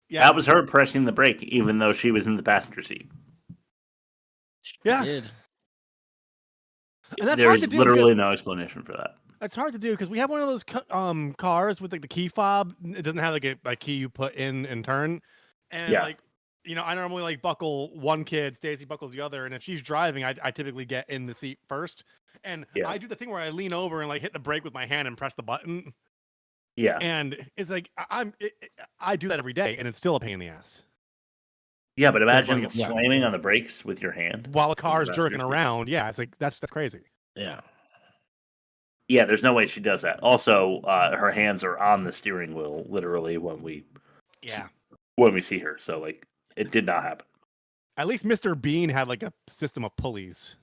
Yeah. That was her pressing the brake, even though she was in the passenger seat. Yeah. Did. And that's hard There's to do. literally because- no explanation for that. It's hard to do because we have one of those cars with like the key fob. It doesn't have like a key you put in and turn. And Yeah. like, I normally like buckle one kid, Stacy buckles the other. And if she's driving, I typically get in the seat first. And Yeah. I do the thing where I lean over and like hit the brake with my hand and press the button. Yeah. And it's like, I do that every day and it's still a pain in the ass. Yeah, but imagine like- slamming on the brakes with your hand. While the car's That's jerking usually- around. Yeah. It's like, that's crazy. Yeah. Yeah, there's no way she does that. Also, her hands are on the steering wheel, literally, when we see her. So, like, it did not happen. At least Mr. Bean had like a system of pulleys.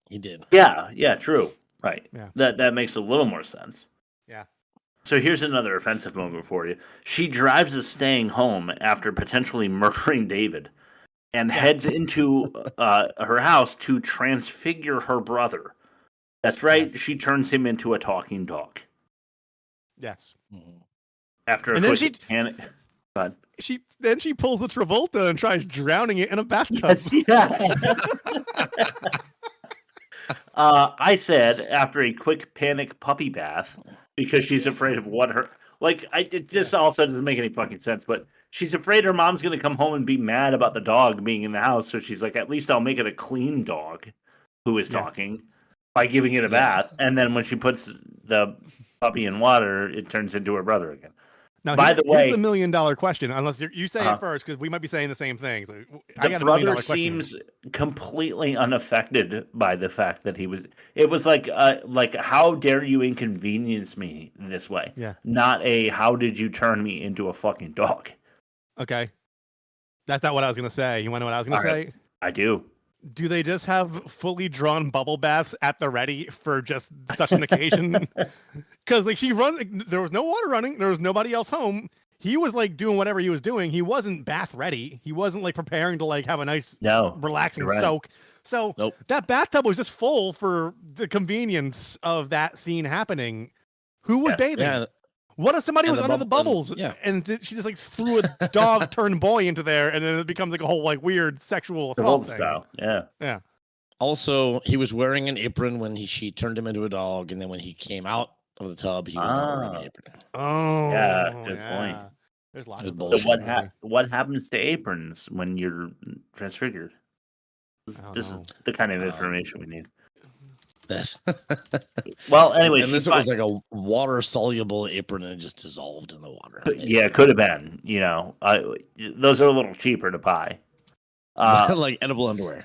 He did. Yeah, true. Right. Yeah. That makes a little more sense. Yeah. So here's another offensive moment for you. She drives us staying home after potentially murdering David and heads into her house to transfigure her brother. That's right. Yes. She turns him into a talking dog. Yes. After a And then quick panic. God. She pulls a Travolta and tries drowning it in a bathtub. Yes, yeah. I said after a quick panic puppy bath because she's afraid of what her this also doesn't make any fucking sense, but she's afraid her mom's gonna come home and be mad about the dog being in the house, so she's like, at least I'll make it a clean dog who is talking by giving it a bath, and then when she puts the puppy in water, it turns into her brother again. Now, by the way, here's the $1 million question. Unless you say Uh-huh. it first, because we might be saying the same thing. So I the got a $1 million brother question. seems completely unaffected by the fact that he was. It was like how dare you inconvenience me this way? Yeah. Not a how did you turn me into a fucking dog? Okay. That's not what I was gonna say. You want to know what I was gonna All right. say? I do. Do they just have fully drawn bubble baths at the ready for just such an occasion? Because like there was no water running, there was nobody else home. He was like doing whatever he was doing. He wasn't bath ready. He wasn't like preparing to like have a nice, relaxing you're right. soak. So that bathtub was just full for the convenience of that scene happening. Who was bathing? Yeah. What if somebody And was the under the bubble- bubbles yeah. and she just like threw a dog turned boy into there, and then it becomes like a whole like weird sexual assault thing. style. Yeah. Yeah. Also, he was wearing an apron when she turned him into a dog, and then when he came out of the tub, he was not wearing an apron. Oh, Yeah, good point. There's lots That's of bullshit. bullshit. What happens to aprons when you're transfigured? This is the kind of information we need. This. Well, anyway, and this was like a water soluble apron and it just dissolved in the water. Yeah, it could have been. You know, those are a little cheaper to buy. Like edible underwear.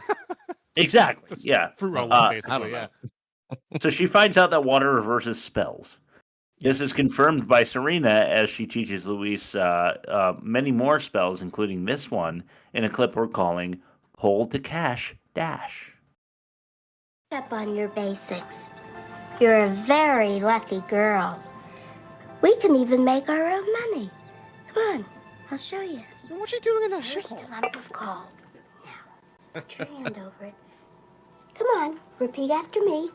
Exactly. Yeah. Fruit roll basically. Yeah. So she finds out that water reverses spells. This is confirmed by Serena as she teaches Luis many more spells, including this one in a clip we're calling "Hold to Cash Dash." Up on your basics. You're a very lucky girl. We can even make our own money. Come on, I'll show you. What's she doing in that shit? First, a lump of coal. Now, put your hand over it. Come on, repeat after me.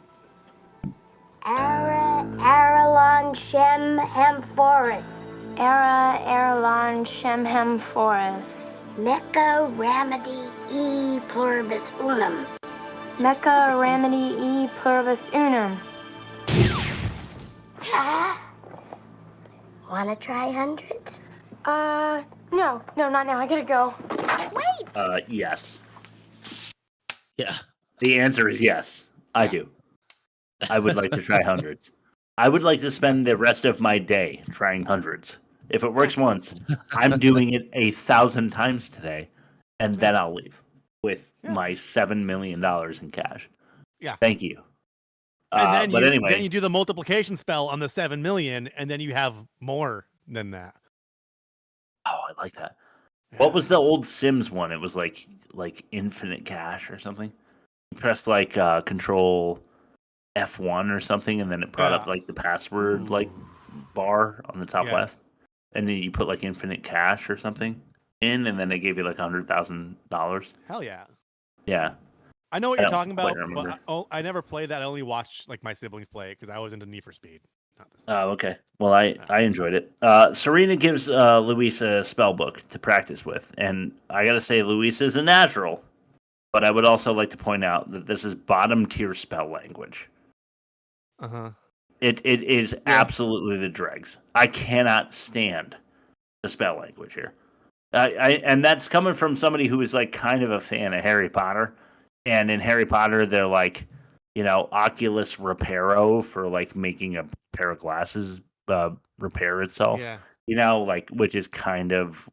Aralon Shem Amphoris. Aralon Shem Amphoris. Mecca Ramadi E Pluribus Unum. Mecca Ramadi E Pluribus Unum. Wanna try hundreds? No, not now. I gotta go. Wait! Yes. Yeah. The answer is yes. I do. I would like to try hundreds. I would like to spend the rest of my day trying hundreds. If it works once, I'm doing it 1,000 times today, and then I'll leave with my $7 million in cash. Yeah. Thank you. And but anyway, then you do the multiplication spell on the 7 million, and then you have more than that. oh, I like that. What was the old Sims one? It was like infinite cash or something. You pressed like Control F1 or something, and then it brought up like the password like bar on the top left, and then you put like infinite cash or something in, and then they gave you like $100,000. Hell yeah. Yeah. I know what I you're don't talking about, quite remember. but I never played that. I only watched like my siblings play it because I was into Need for Speed. Oh, okay. Well, I enjoyed it. Serena gives Luis a spell book to practice with, and I gotta say, Luis is a natural. But I would also like to point out that this is bottom tier spell language. It is absolutely the dregs. I cannot stand the spell language here. And that's coming from somebody who is like kind of a fan of Harry Potter. And in Harry Potter, they're like, you know, Oculus Reparo for like making a pair of glasses repair itself. Yeah. You know, like, which is kind of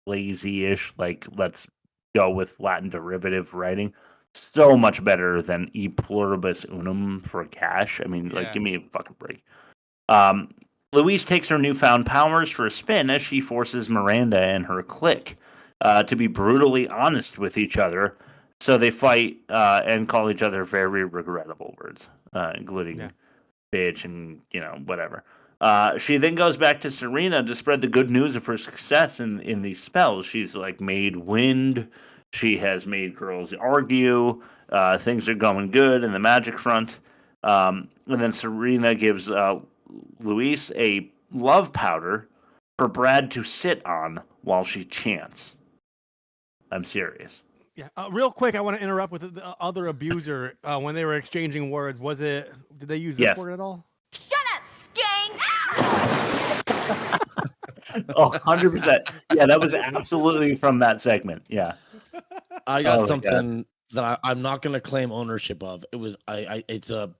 lazy-ish. Like, let's go with Latin derivative writing. So much better than E pluribus unum for cash. I mean, like, give me a fucking break. Louise takes her newfound powers for a spin as she forces Miranda and her clique to be brutally honest with each other. So they fight and call each other very regrettable words, including bitch and, you know, whatever. She then goes back to Serena to spread the good news of her success in these spells. She's like made wind. She has made girls argue. Things are going good in the magic front. And then Serena gives Luis a love powder for Brad to sit on while she chants. I'm serious. Yeah. Real quick, I want to interrupt with the other abuser when they were exchanging words. Did they use this word at all? Shut up, skank! Oh, 100%. Yeah, that was absolutely from that segment. Yeah. I got something that I'm not going to claim ownership of. It was it's a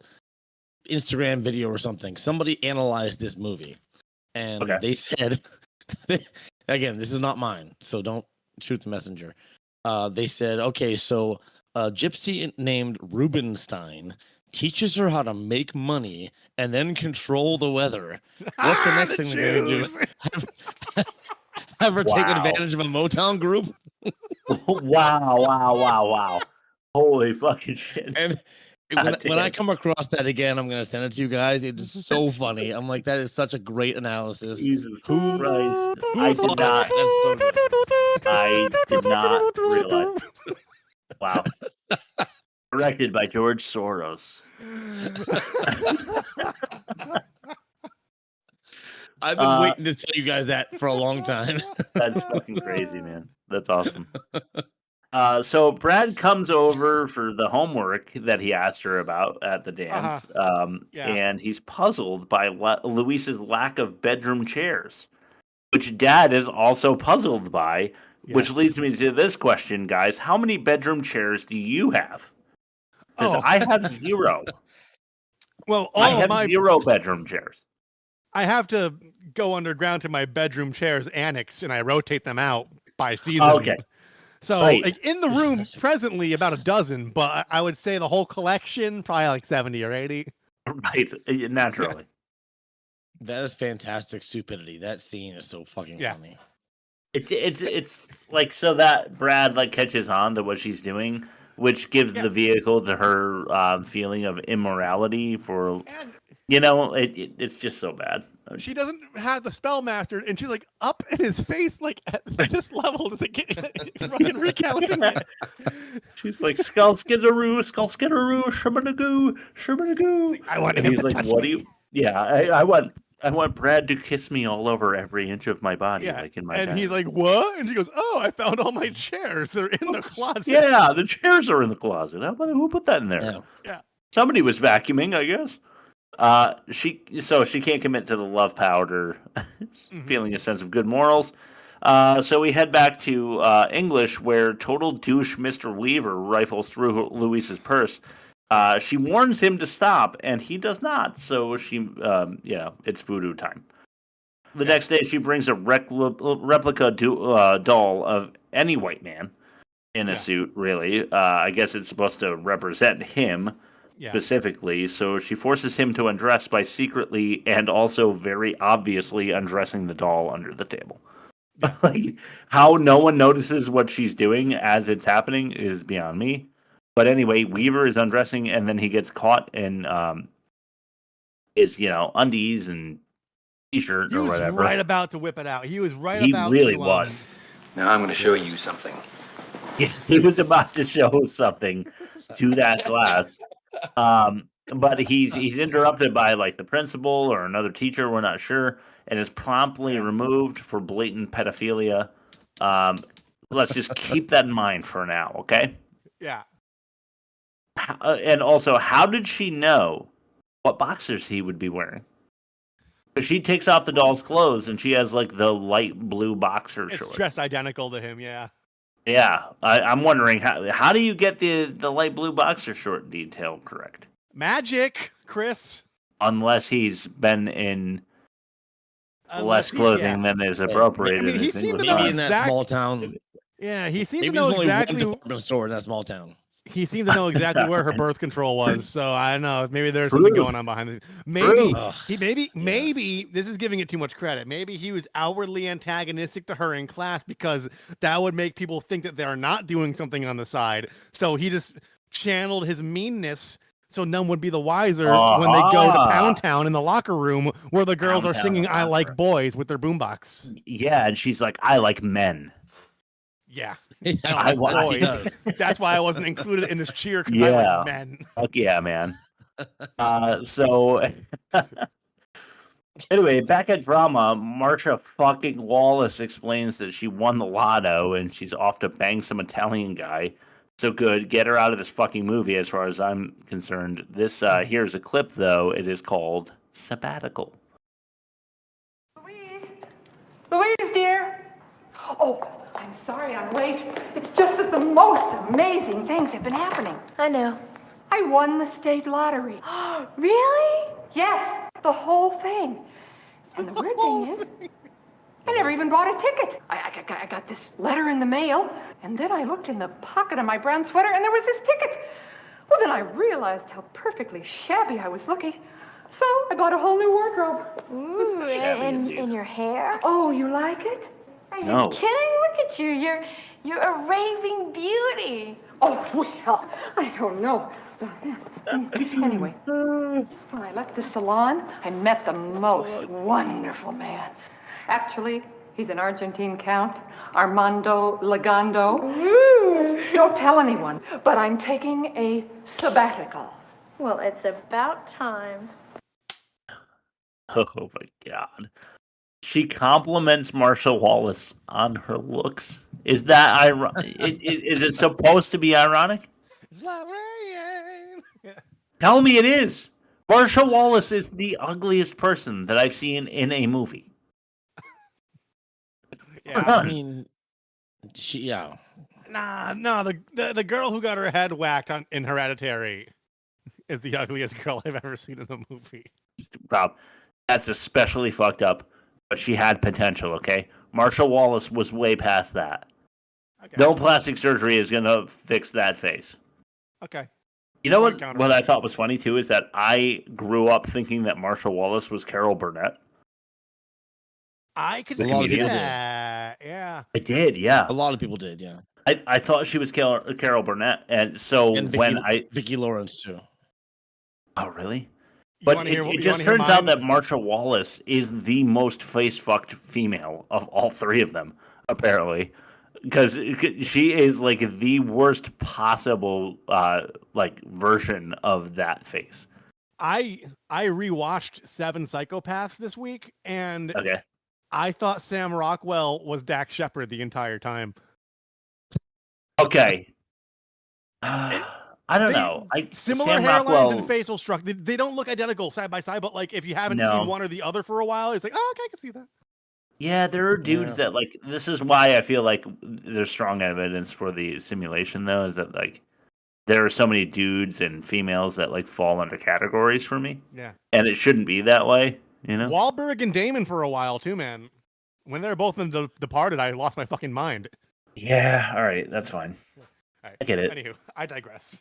Instagram video or something. Somebody analyzed this movie, and they said, again, this is not mine, so don't shoot the messenger. They said, okay, so a gypsy named Rubenstein teaches her how to make money and then control the weather. What's the next thing they're going to do? Have her take advantage of a Motown group? Wow. Holy fucking shit. And when I come across that again, I'm going to send it to you guys. It is so funny. I'm like, that is such a great analysis. Jesus Christ. I did not realize. Wow. Directed by George Soros. I've been waiting to tell you guys that for a long time. That's fucking crazy, man. That's awesome. So Brad comes over for the homework that he asked her about at the dance, and he's puzzled by Luis's lack of bedroom chairs, which Dad is also puzzled by, which leads me to this question, guys. How many bedroom chairs do you have? Because I have 0. Well, I have 0 bedroom chairs. I have to go underground to my bedroom chairs annex, and I rotate them out by season. Okay. So, like, in the room, presently about a dozen, but I would say the whole collection, probably like 70 or 80. Right, naturally. That is fantastic stupidity. That scene is so fucking funny. It's like, so that Brad like catches on to what she's doing, which gives the vehicle to her feeling of immorality for, it's just so bad. She doesn't have the spell mastered, and she's like up in his face, like at this level, just like fucking recounting it. She's like, skull skiddaroo, shubba-da-goo, shubba-da-goo. I want him and he's to like, touch what me. do you? Yeah, I want Brad to kiss me all over every inch of my body, like in my and bed. he's like, what? And she goes, oh, I found all my chairs. They're in the closet. Yeah, the chairs are in the closet. Who put that in there? Yeah. Somebody was vacuuming, I guess. She can't commit to the love powder, feeling a sense of good morals. So we head back to English, where total douche Mr. Weaver rifles through Luis's purse. She warns him to stop, and he does not. So she, it's voodoo time. The next day, she brings a replica doll of any white man in a suit. Really, I guess it's supposed to represent him. Specifically, so she forces him to undress by secretly and also very obviously undressing the doll under the table. Like, how no one notices what she's doing as it's happening is beyond me. But anyway, Weaver is undressing, and then he gets caught in his undies and t-shirt or whatever. He was right about to whip it out. He was right He about really to. was. Now I'm going to show you something. Yes, he was about to show something to that class. But he's interrupted by like the principal or another teacher, we're not sure, and is promptly removed for blatant pedophilia. Let's just keep that in mind for now, okay? Yeah. And also, how did she know what boxers he would be wearing? Because she takes off the doll's clothes and she has like the light blue boxer shorts. It's dressed identical to him, yeah. Yeah, I'm wondering how do you get the light blue boxer short detail correct? Magic, Chris. Unless he's been in less clothing than is appropriate. I mean, he seemed to know maybe in that small town. Yeah, he seemed Maybe to know there's only exactly. one department store in that small town. He seemed to know exactly where her birth control was. So I don't know. Maybe there's something going on behind this. Maybe this is giving it too much credit. Maybe he was outwardly antagonistic to her in class because that would make people think that they're not doing something on the side. So he just channeled his meanness so none would be the wiser when they go to Pound Town in the locker room where the girls are singing "I Like Boys" with their boombox. Yeah, and she's like, "I like men." Yeah. I like boys. That's why I wasn't included in this cheer because I like men. Fuck yeah, man. So anyway, back at drama, Marcia fucking Wallace explains that she won the lotto and she's off to bang some Italian guy. So good, get her out of this fucking movie as far as I'm concerned. This here's a clip though. It is called Sabbatical. Louise, dear. Oh, I'm sorry I'm late. It's just that the most amazing things have been happening. I know. I won the state lottery. Really? Yes, the whole thing. And the weird thing is, I never even bought a ticket. I got this letter in the mail, and then I looked in the pocket of my brown sweater, and there was this ticket. Well, then I realized how perfectly shabby I was looking. So I bought a whole new wardrobe. Ooh, and your hair? Oh, you like it? Are you kidding? Look at you. You're a raving beauty. Oh, well, I don't know. Anyway, when I left the salon, I met the most wonderful man. Actually, he's an Argentine count, Armando Legando. Don't tell anyone, but I'm taking a sabbatical. Well, it's about time. Oh my god. she compliments Marcia Wallace on her looks. Is that ironic? Is it supposed to be ironic? It's like rain. Yeah. Tell me it is. Marcia Wallace is the ugliest person that I've seen in a movie. Yeah, I mean, yeah. Nah, the girl who got her head whacked in Hereditary is the ugliest girl I've ever seen in a movie. Rob, that's especially fucked up, but she had potential, okay? Marcia Wallace was way past that. Okay. No plastic surgery is going to fix that face. Okay. You know what I thought was funny, too, is that I grew up thinking that Marcia Wallace was Carol Burnett. I could A see lot of people that. Yeah. I did, yeah. A lot of people did, yeah. I thought she was Carol Burnett, and so And Vicki Lawrence too. Oh, really? But it just hear turns out mine? that Marcia Wallace is the most face-fucked female of all three of them, apparently. Because she is like the worst possible version of that face. I rewatched Seven Psychopaths this week, and Okay. I thought Sam Rockwell was Dax Shepard the entire time. Okay. I don't know. Similar Sam hairlines Rockwell, and facial structure. They don't look identical side by side, but like if you haven't No. seen one or the other for a while, it's like, oh, okay, I can see that. Yeah, there are dudes that like. This is why I feel like there's strong evidence for the simulation, though, is that like there are so many dudes and females that like fall under categories for me. Yeah. And it shouldn't be that way, you know. Wahlberg and Damon for a while too, man. When they're both in The Departed, I lost my fucking mind. Yeah. All right. That's fine. All right. I get it. Anywho, I digress.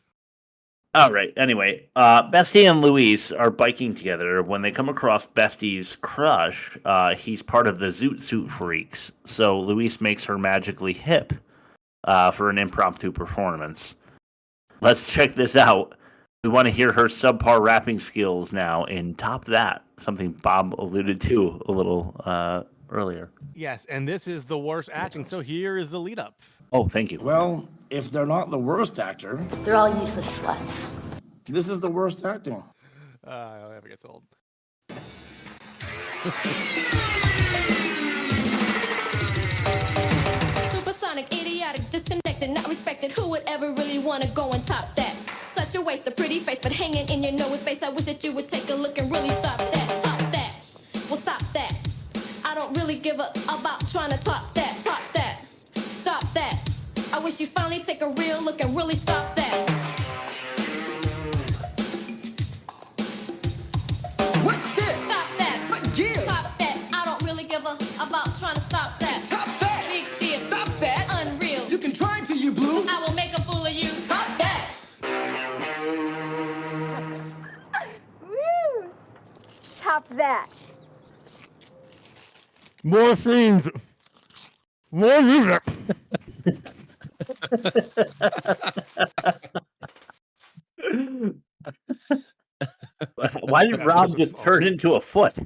All right. Anyway, Bestie and Luis are biking together when they come across Bestie's crush. He's part of the Zoot Suit Freaks, so Luis makes her magically hip for an impromptu performance. Let's check this out. We want to hear her subpar rapping skills now in Top That, something Bob alluded to a little earlier. Yes, and this is the worst acting. So here is the lead up. Oh, thank you. Well, if they're not the worst actor, They're all useless sluts. this is the worst acting. It never gets old. Supersonic, idiotic, disconnected, not respected. Who would ever really want to go and top that? Such a waste, a pretty face, but hanging in your nose space. I wish that you would take a look and really stop that. Top that. Well, stop that. I don't really give a about trying to top that. Top that. Stop that. I wish you finally take a real look and really stop that. What's this? Stop that. But give. Stop that. I don't really give a about trying to stop that. Top that. Big deal. Stop that. Unreal. You can try till you blue. I will make a fool of you. Top that. Woo! Top that. More scenes. More music. Why did Rob just turn into a foot?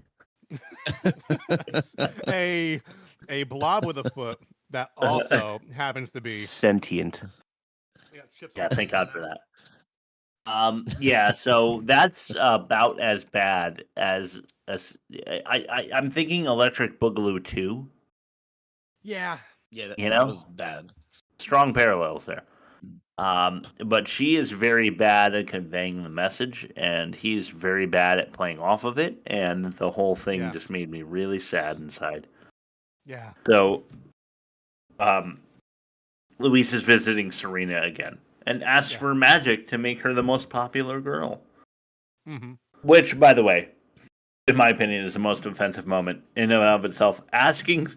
a blob with a foot that also happens to be Sentient. Yeah, thank God for that. Yeah, so that's about as bad as I'm thinking Electric Boogaloo 2. Yeah. Yeah, You know? that was bad. Strong parallels there. But she is very bad at conveying the message, and he's very bad at playing off of it, and the whole thing just made me really sad inside. Yeah. So, Luis is visiting Serena again and asks for magic to make her the most popular girl. Mm-hmm. Which, by the way, in my opinion, is the most offensive moment in and of itself. Asking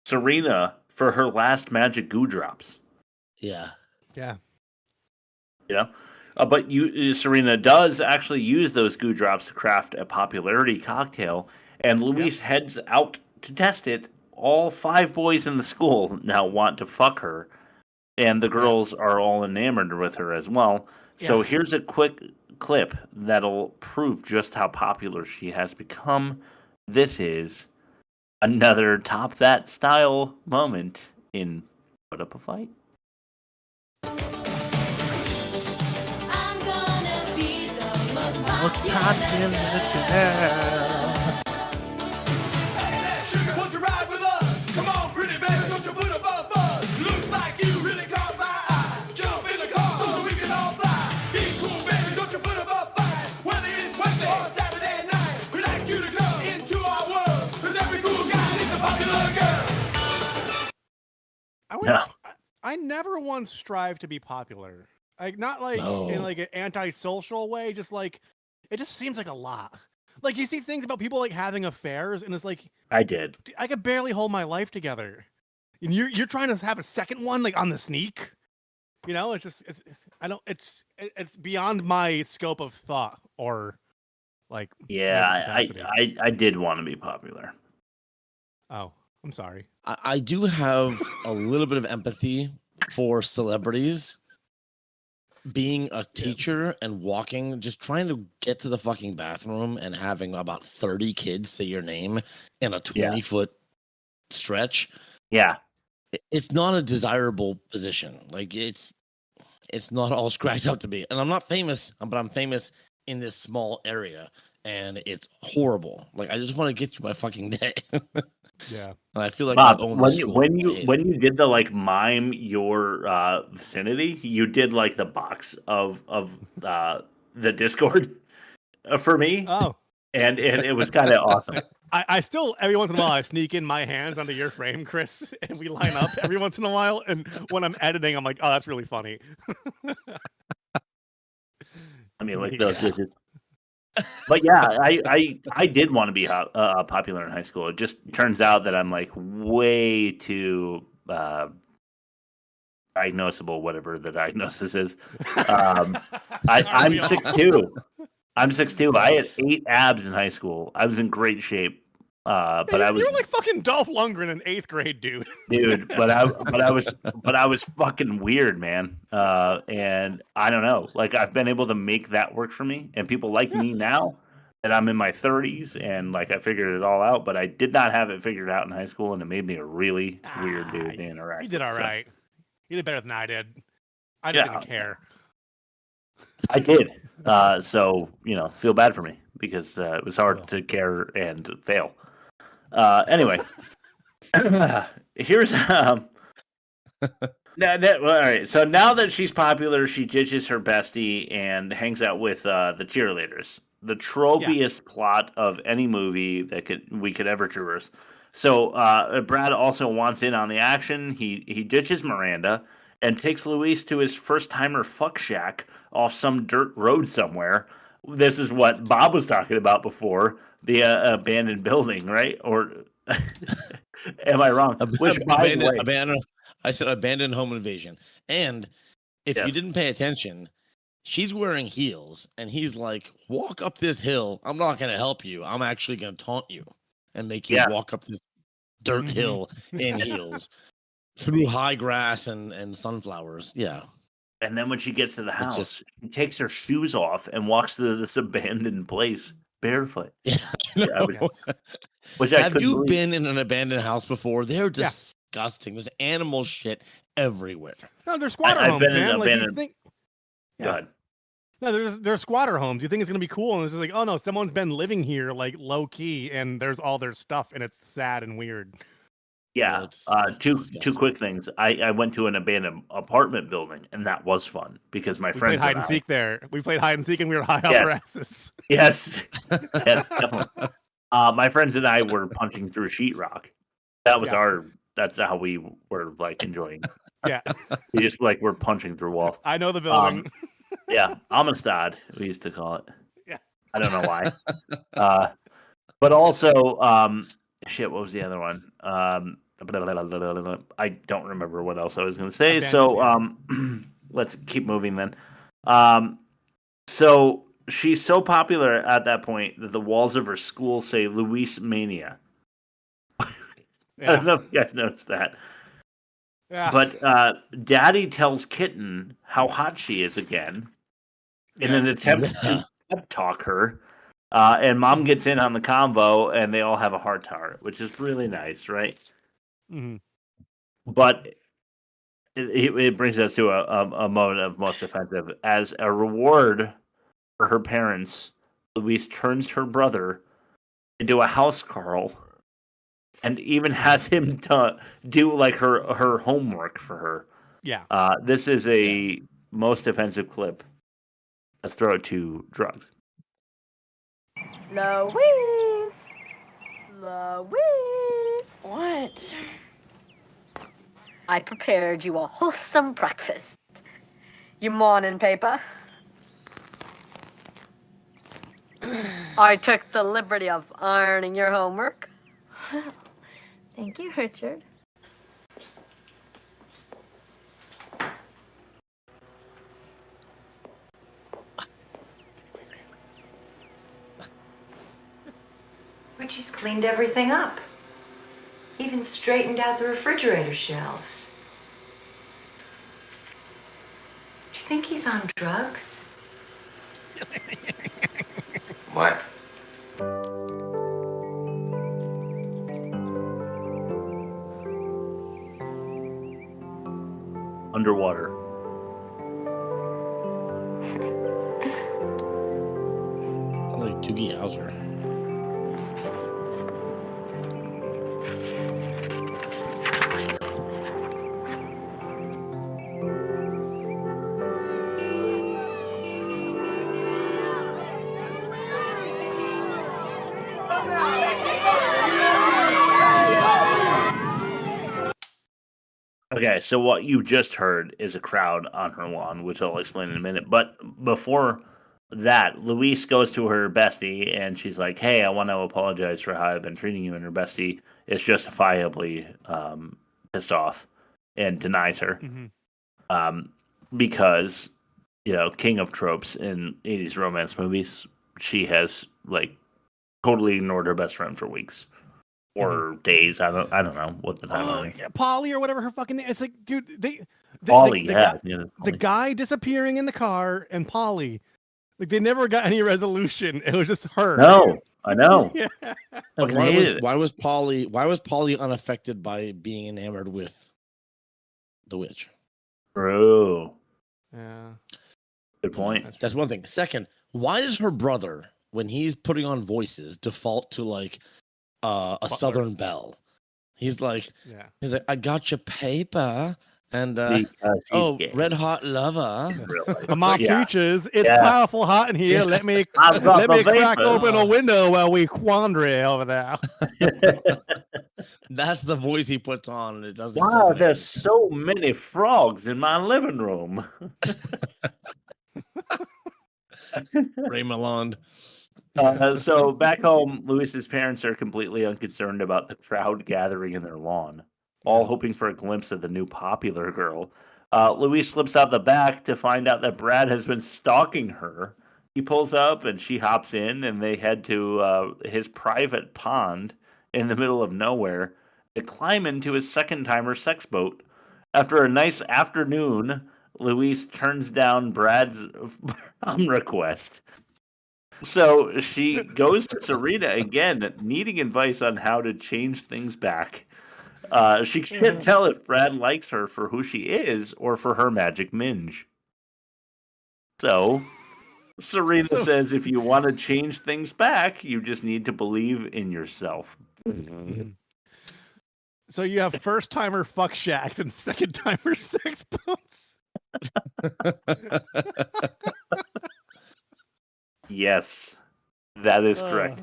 Serena for her last magic goo drops. Yeah. Yeah. You know? But Serena does actually use those goo drops to craft a popularity cocktail, and Luis heads out to test it. All 5 boys in the school now want to fuck her, and the girls are all enamored with her as well. So here's a quick clip that'll prove just how popular she has become. This is another Top That style moment in Put Up a Fight. I'm gonna be the most Most popular girl. No. I never once strive to be popular. Like not like in like an antisocial way, just like it just seems like a lot. Like you see things about people like having affairs, and it's like I did. I could barely hold my life together. And you're trying to have a second one like on the sneak. You know, it's just it's beyond my scope of thought or like I did want to be popular. Oh, I'm sorry. I do have a little bit of empathy for celebrities being a teacher and walking, just trying to get to the fucking bathroom and having about 30 kids say your name in a 20-foot stretch. Yeah. It's not a desirable position. Like it's not all cracked up to be. And I'm not famous, but I'm famous in this small area, and it's horrible. Like I just want to get through my fucking day. Yeah. And I feel like Bob, I own when the you school. when you did the like mime your vicinity, you did like the box of the Discord for me. Oh. And it was kind of awesome. I still every once in a while I sneak in my hands onto your frame, Chris, and we line up every once in a while. And when I'm editing, I'm like, oh, that's really funny. I mean, like those bitches. But yeah, I did want to be popular in high school. It just turns out that I'm like way too diagnosable, whatever the diagnosis is. I'm 6'2". I'm 6'2". I had 8 abs in high school. I was in great shape. But hey, I was you were like fucking Dolph Lundgren in 8th grade, dude. Dude, but I was fucking weird, man. And I don't know. Like I've been able to make that work for me, and people like me now that I'm in my 30s, and like I figured it all out. But I did not have it figured out in high school, and it made me a really weird dude to interact. You did all with, right. You did better than I did. I just didn't care. I did. So feel bad for me because it was hard to care and fail. Anyway, here's all right. So now that she's popular, she ditches her bestie and hangs out with the cheerleaders. The tropiest plot of any movie that we could ever traverse. So Brad also wants in on the action. He ditches Miranda and takes Luis to his first timer fuck shack off some dirt road somewhere. This is what Bob was talking about before. The abandoned building, right? Or am I wrong? Which, by the way, I said abandoned home invasion. And if you didn't pay attention, she's wearing heels, and he's like, "Walk up this hill. I'm not going to help you. I'm actually going to taunt you and make you walk up this dirt hill in heels through high grass and sunflowers." Yeah. And then when she gets to the house, she takes her shoes off and walks through this abandoned place barefoot. Yeah. Have you been in an abandoned house before? They're disgusting. There's animal shit everywhere. No, they're squatter homes, man. Like you think. Go ahead. No, they're squatter homes. You think it's gonna be cool, and it's just like, oh no, someone's been living here like low key, and there's all their stuff, and it's sad and weird. Yeah. Two quick things. I went to an abandoned apartment building, and that was fun because my friends played hide and seek there. We played hide and seek, and we were high off our asses. Yes, definitely. My friends and I were punching through sheetrock. That was that's how we were like enjoying. Yeah. We just like we're punching through walls. I know the building. Yeah, Amistad, we used to call it. Yeah. I don't know why. But also, shit, what was the other one? I don't remember what else I was going to say. So let's keep moving then. So she's so popular at that point that the walls of her school say Luis Mania. I don't know if you guys noticed that. Yeah. But Daddy tells Kitten how hot she is again in an attempt to pep talk her. And Mom gets in on the convo, and they all have a heart to heart, which is really nice, right? Mm-hmm. But it brings us to a moment of most offensive. As a reward for her parents, Louise turns her brother into a housecarl and even has him do like her homework for her. Yeah. This is a most offensive clip. Let's throw it to drugs. Louise! Louise! What? I prepared you a wholesome breakfast. Your morning paper. I took the liberty of ironing your homework. Thank you, Richard. Richie's cleaned everything up. Even straightened out the refrigerator shelves. Do you think he's on drugs? What? Underwater. Sounds like Doogie Howser. Okay, so what you just heard is a crowd on her lawn, which I'll explain in a minute. But before that, Luis goes to her bestie and she's like, "Hey, I want to apologize for how I've been treating you." And her bestie is justifiably pissed off and denies her because, you know, king of tropes in 80s romance movies, she has like totally ignored her best friend for weeks. Or days, I don't know what the time is. Yeah, Polly or whatever her fucking name. It's like, dude, Polly, the guy disappearing in the car and Polly, like they never got any resolution. It was just her. No, I know. Yeah. And why was Polly unaffected by being enamored with the witch? Bro. Yeah. Good point. That's one thing. Second, why does her brother, when he's putting on voices, default to like a Southern belle? He's like, I got your paper and gay. red hot lover. My peaches, it's powerful hot in here. Let me crack open a window while we quandary over there. That's the voice he puts on, and it doesn't. Wow, there's so many frogs in my living room. Ray Malone. So back home, Luis's parents are completely unconcerned about the crowd gathering in their lawn, all hoping for a glimpse of the new popular girl. Luis slips out the back to find out that Brad has been stalking her. He pulls up and she hops in, and they head to his private pond in the middle of nowhere to climb into his second-timer sex boat. After a nice afternoon, Luis turns down Brad's request. So she goes to Serena again, needing advice on how to change things back. She can't tell if Brad likes her for who she is or for her magic minge. So Serena says if you want to change things back, you just need to believe in yourself. So you have first-timer fuck shacks and second-timer sex boats. Yes, that is correct.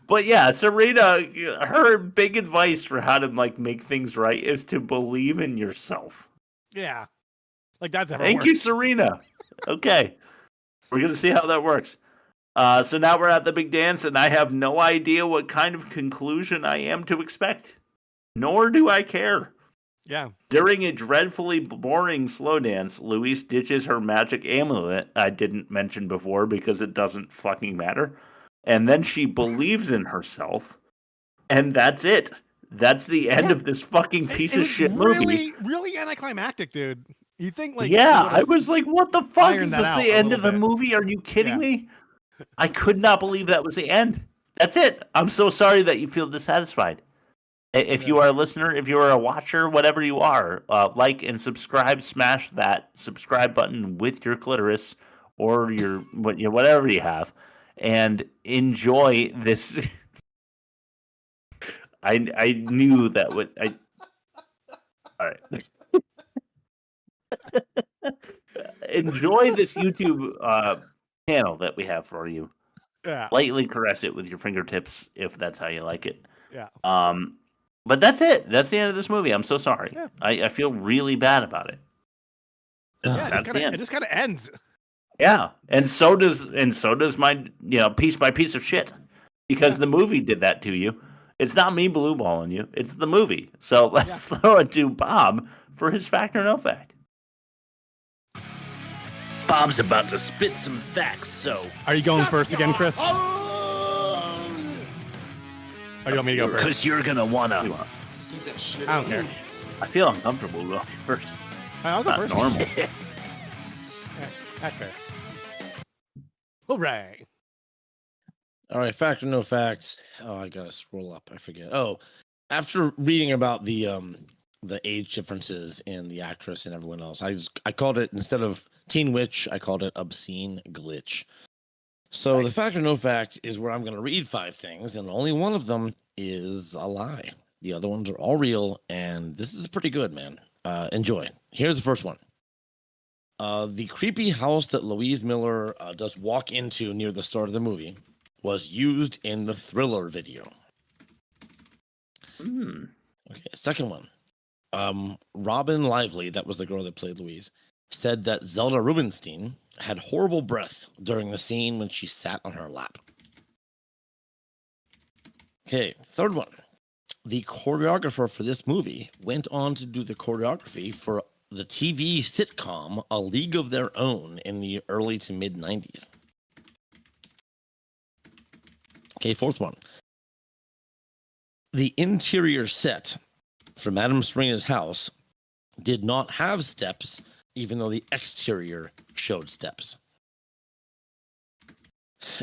But yeah, Serena, her big advice for how to like make things right is to believe in yourself. Yeah, like that's Thank you, Serena. Okay, we're gonna see how that works. So now we're at the big dance, and I have no idea what kind of conclusion I am to expect, nor do I care. Yeah. During a dreadfully boring slow dance, Luis ditches her magic amulet I didn't mention before because it doesn't fucking matter. And then she believes in herself. And that's it. That's the end of this fucking piece of shit movie. Really anticlimactic, dude. You think like I was like, what the fuck? Is that this the end of the movie? Are you kidding me? I could not believe that was the end. That's it. I'm so sorry that you feel dissatisfied. If you are a listener, if you are a watcher, whatever you are, like and subscribe, smash that subscribe button with your clitoris or your whatever you have, and enjoy this. I knew that would. All right. Enjoy this YouTube channel that we have for you. Yeah. Lightly caress it with your fingertips if that's how you like it. Yeah. But that's it. That's the end of this movie. I'm so sorry. Yeah. I feel really bad about it. Yeah, That's the end. it just kind of ends. Yeah, and so does my piece by piece of shit, because the movie did that to you. It's not me blue balling you. It's the movie. So let's throw it to Bob for his fact or no fact. Bob's about to spit some facts, so... Are you going first again, Chris? Or you want me to go first? Because you're going to want to... I don't care. I feel uncomfortable going first. I'll go Not first. normal. Yeah, that's fair. Hooray! All right, fact or no facts? Oh, I gotta scroll up. I forget. Oh, after reading about the age differences in the actress and everyone else, I called it, instead of teen witch, I called it obscene glitch. So the fact or no fact is where I'm gonna read 5 things, and only one of them is a lie. The other ones are all real, and this is pretty good, man. Enjoy. Here's the first one. The creepy house that Louise Miller does walk into near the start of the movie was used in the Thriller video. Okay, second one. Robin Lively, that was the girl that played Louise, said that Zelda Rubinstein had horrible breath during the scene when she sat on her lap. Okay, third one. The choreographer for this movie went on to do the choreography for the TV sitcom A League of Their Own in the early to mid 90s. Okay, fourth one. The interior set for Madame Serena's house did not have steps, even though the exterior showed steps.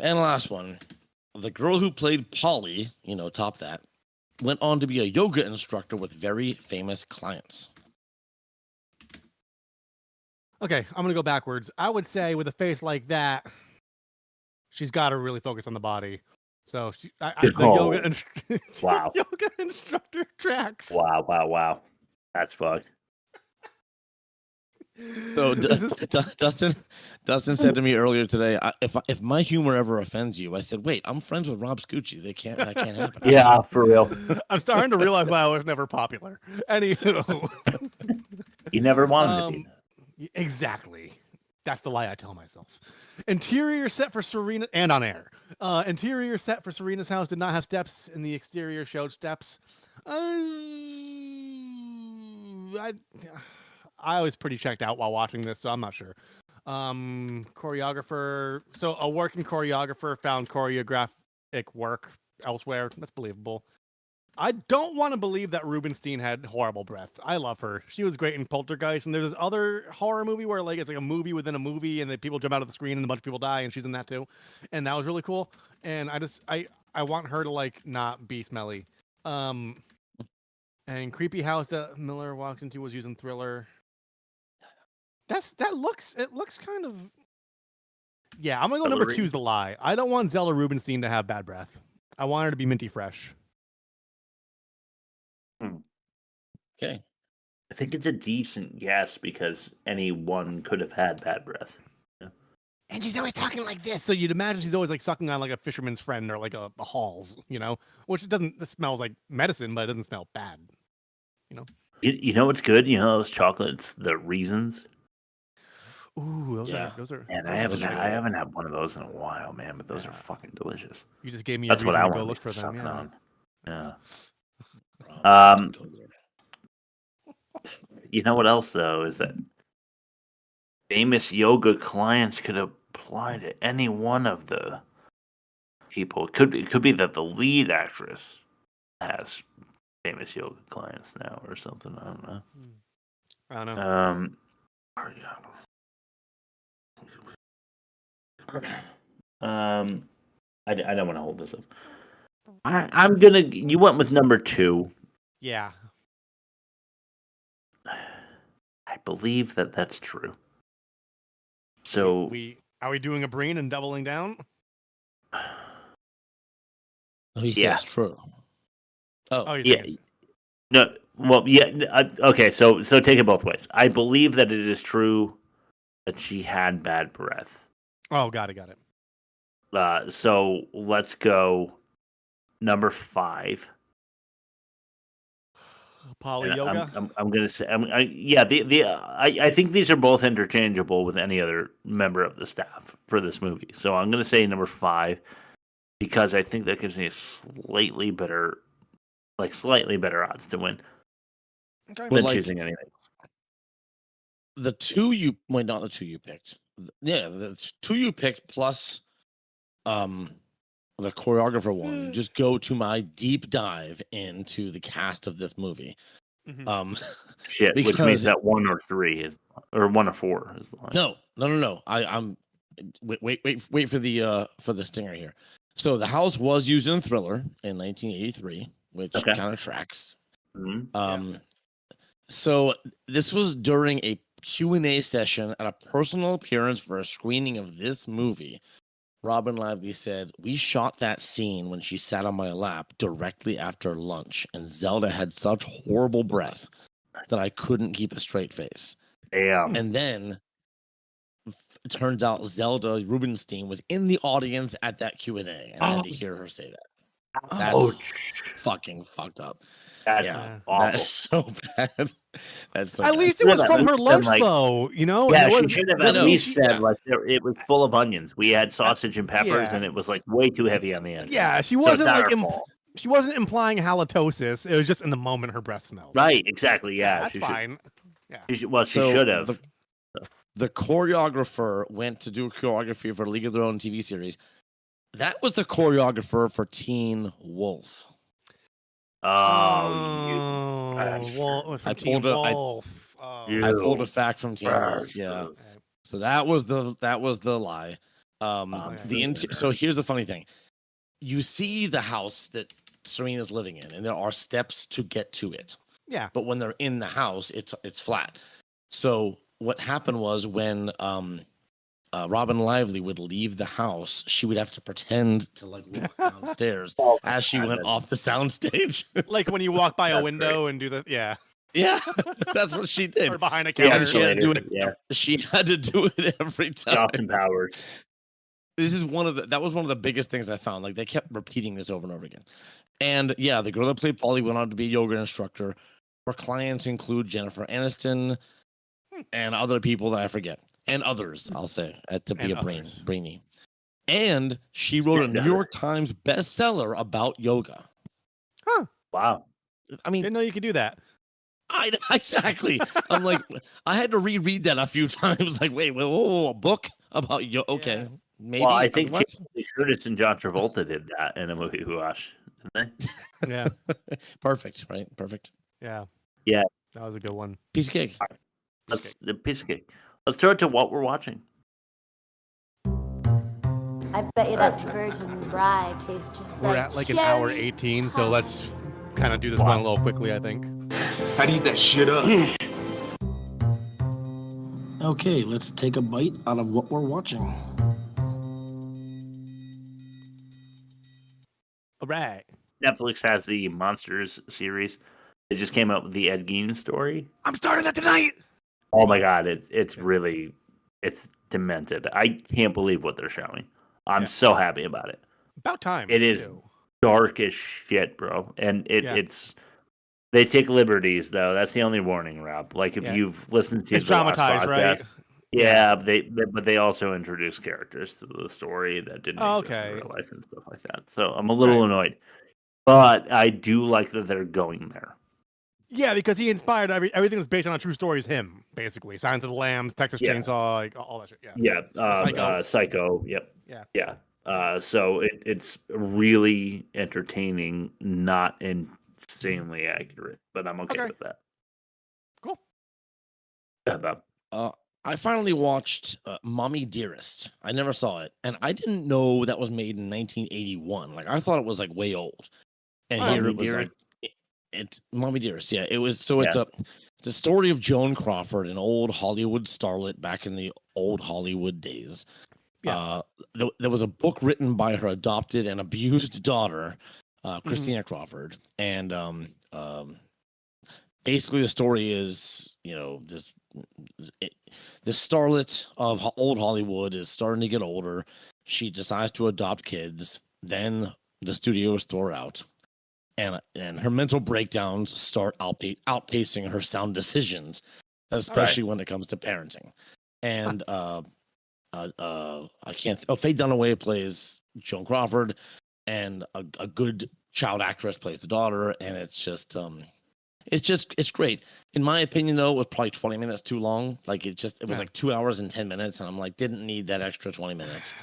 And last one. The girl who played Polly, top that, went on to be a yoga instructor with very famous clients. Okay, I'm gonna go backwards. I would say with a face like that, she's got to really focus on the body. So yoga instructor tracks. Wow. That's fucked. So Dustyn said to me earlier today, if my humor ever offends you, I said, wait, I'm friends with Rob Scucci. That can't happen. Yeah, for real. I'm starting to realize why I was never popular. Anywho, you never wanted to be. Exactly. That's the lie I tell myself. Interior set for Serena and on air. Interior set for Serena's house did not have steps, and the exterior showed steps. I was pretty checked out while watching this, so I'm not sure. Choreographer. So a working choreographer found choreographic work elsewhere. That's believable. I don't want to believe that Rubinstein had horrible breath. I love her. She was great in Poltergeist, and there's this other horror movie where it's like a movie within a movie, and the people jump out of the screen and a bunch of people die, and she's in that too. And that was really cool. And I want her to not be smelly. And creepy house that Miller walks into was using Thriller. It looks kind of. Yeah, I'm gonna go number 2 is the lie. I don't want Zelda Rubinstein to have bad breath. I want her to be minty fresh. Okay. I think it's a decent guess because anyone could have had bad breath. Yeah. And she's always talking like this, so you'd imagine she's always sucking on a fisherman's friend or a Halls, which it smells like medicine, but it doesn't smell bad, You know what's good? Those chocolates, the Reasons. Ooh, those are. And I haven't had one of those in a while, man. But those are fucking delicious. You just gave me. That's a what I to want go to look for them. Yeah. You know what else though is that famous yoga clients could apply to any one of the people. It could be that the lead actress has famous yoga clients now or something. I don't know. I don't know. I don't want to hold this up. I'm gonna. You went with number 2. Yeah. I believe that that's true. So are we doing a Breen and doubling down? Oh, he says true. Oh yeah. No. Well, yeah. Okay. So take it both ways. I believe that it is true that she had bad breath. Oh, got it. So let's go number 5. Poly And yoga. I'm gonna say, I think these are both interchangeable with any other member of the staff for this movie. So I'm gonna say number 5 because I think that gives me a slightly better odds to win Okay. than like, choosing anything. The two you, well, not the two you picked. Yeah, the two you picked plus the choreographer one. Just go to my deep dive into the cast of this movie. Shit, which means that 1 or 3 is, or 1 or 4 is the line. No. I'm wait for the stinger here. So the house was used in Thriller in 1983, which kind of tracks. So this was during a Q&A session at a personal appearance for a screening of this movie. Robin Lively said, "We shot that scene when she sat on my lap directly after lunch, and Zelda had such horrible breath that I couldn't keep a straight face." Damn. And then it turns out Zelda Rubinstein was in the audience at that Q&A, and I had to hear her say that. That's fucking fucked up. That's awful. That is so bad. That's so At bad. least it was from her lunch, though. You know. Yeah, It she was- should have at least said like it was full of onions. We had sausage and peppers, and it was like way too heavy on the end. Yeah, she So wasn't it's not like her fault. she wasn't implying halitosis. It was just in the moment her breath smelled. Right, exactly. Yeah, that's she should- fine. Yeah. She So should have. The choreographer went to do choreography for League of Their Own TV series. That was the choreographer for Teen Wolf. I pulled a fact from Teen Wolf. Yeah. So that was the lie. So here's the funny thing. You see the house that Serena's living in, and there are steps to get to it. Yeah. But when they're in the house, it's flat. So what happened was when Robin Lively would leave the house, she would have to pretend to like walk downstairs as she went off the soundstage. Like when you walk by a window and do the Yeah, that's what she did. Or behind a counter. She had to do it. She had to do it every time. Austin Powers. This is that was one of the biggest things I found. Like they kept repeating this over and over again. And yeah, the girl that played Polly went on to be a yoga instructor. Her clients include Jennifer Aniston and other people that I forget. And others, I'll say, to be brainy. And she wrote a New York Times bestseller about yoga. Huh. Wow. I mean, didn't know you could do that. Exactly. I'm like, I had to reread that a few times. Like, wait, whoa, a book about yoga? Okay, maybe. Well, I think Curtis and John Travolta did that in a movie we watched, didn't they? Yeah. Perfect, right? Perfect. Yeah. Yeah. That was a good one. Piece of cake. The piece of cake. Let's throw it to what we're watching. I bet you that virgin bride tastes just We're like at like cherry. an hour 18, so let's kind of do this one a little quickly, I think. I'd eat that shit up. Okay, let's take a bite out of what we're watching. All right. Netflix has the Monsters series. It just came out with the Ed Gein story. I'm starting that tonight. Oh my god, it's really demented. I can't believe what they're showing. I'm so happy about it. About time. It is dark as shit, bro. And it's they take liberties though. That's the only warning, Rob. Like if you've listened to It's the last dramatized, podcast, right? Yeah, but they also introduce characters to the story that didn't exist in Okay. real life and stuff like that. So I'm a little annoyed. But I do like that they're going there. Yeah, because he inspired everything that's based on a true story is him, basically. Signs of the Lambs, Texas Chainsaw, like all that shit. Yeah. Yeah. Psycho. Yep. Yeah. So it's really entertaining, not insanely accurate, but I'm okay with that. Cool. Yeah, Bob. I finally watched Mommy Dearest. I never saw it, and I didn't know that was made in 1981. Like I thought it was like way old. And here it was like it's Mommy Dearest. Yeah, it was. So it's a story of Joan Crawford, an old Hollywood starlet back in the old Hollywood days. Yeah. There was a book written by her adopted and abused daughter, Christina Crawford, and basically the story is, this starlet of old Hollywood is starting to get older. She decides to adopt kids. Then the studios throw her out. and her mental breakdowns start outpacing her sound decisions, especially when it comes to parenting. And I can't. Faye Dunaway plays Joan Crawford, and a good child actress plays the daughter, and it's great. In my opinion, though, it was probably 20 minutes too long. Like it was like 2 hours and 10 minutes, and I'm like, didn't need that extra 20 minutes.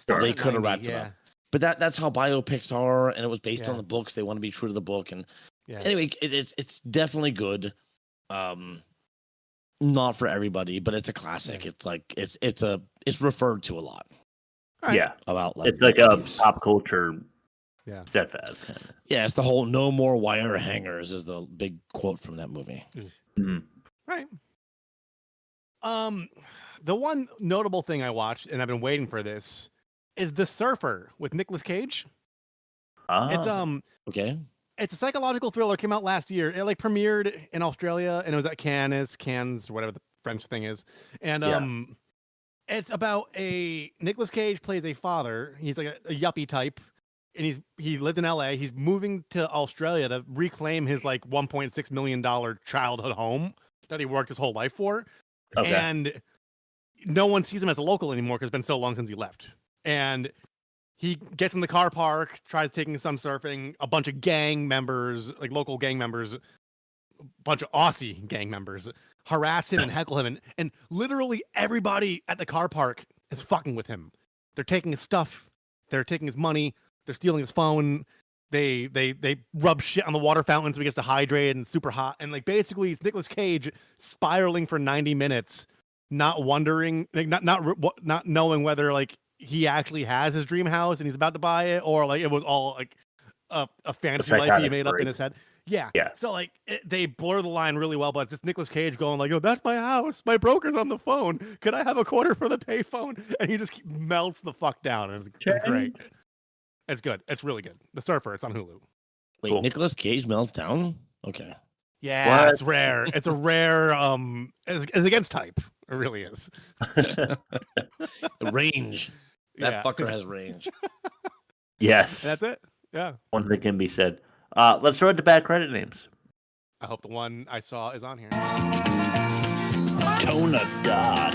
They could have wrapped it up. But that's how biopics are, and it was based on the books. They want to be true to the book, and anyway, it's definitely good. Not for everybody, but it's a classic. It's like it's referred to a lot. Yeah, about like it's like a pop culture. Yeah, steadfast kind of. Yeah, it's the whole "no more wire hangers" is the big quote from that movie. Mm-hmm. Right. The one notable thing I watched, and I've been waiting for this, is The Surfer with Nicolas Cage. It's okay. It's a psychological thriller. Came out last year. It like premiered in Australia, and it was at Cannes, whatever the French thing is. And it's about Nicolas Cage plays a father. He's like a yuppie type, and he lived in LA. He's moving to Australia to reclaim his like $1.6 million childhood home that he worked his whole life for. Okay. And no one sees him as a local anymore because it's been so long since he left. And he gets in the car park, tries taking some surfing. A bunch of gang members, like local gang members, a bunch of Aussie gang members, harass him and heckle him. And literally everybody at the car park is fucking with him. They're taking his stuff. They're taking his money. They're stealing his phone. They rub shit on the water fountain so he gets to hydrate, and it's super hot. And like basically it's Nicolas Cage spiraling for 90 minutes, not wondering, like not knowing whether like he actually has his dream house and he's about to buy it, or like it was all like a fantasy life he made up in his head. Yeah. So like they blur the line really well, but it's just Nicolas Cage going like, "Oh, that's my house. My broker's on the phone. Could I have a quarter for the payphone?" And he just melts the fuck down. And it's great. It's good. It's really good. The Surfer. It's on Hulu. Wait, cool. Nicolas Cage melts down? Okay. Yeah, it's rare. It's a rare. It's against type. It really is. Range. That fucker has range. Yes. That's it. Yeah. One thing can be said. Let's throw it to bad credit names. I hope the one I saw is on here. Tona Dodd.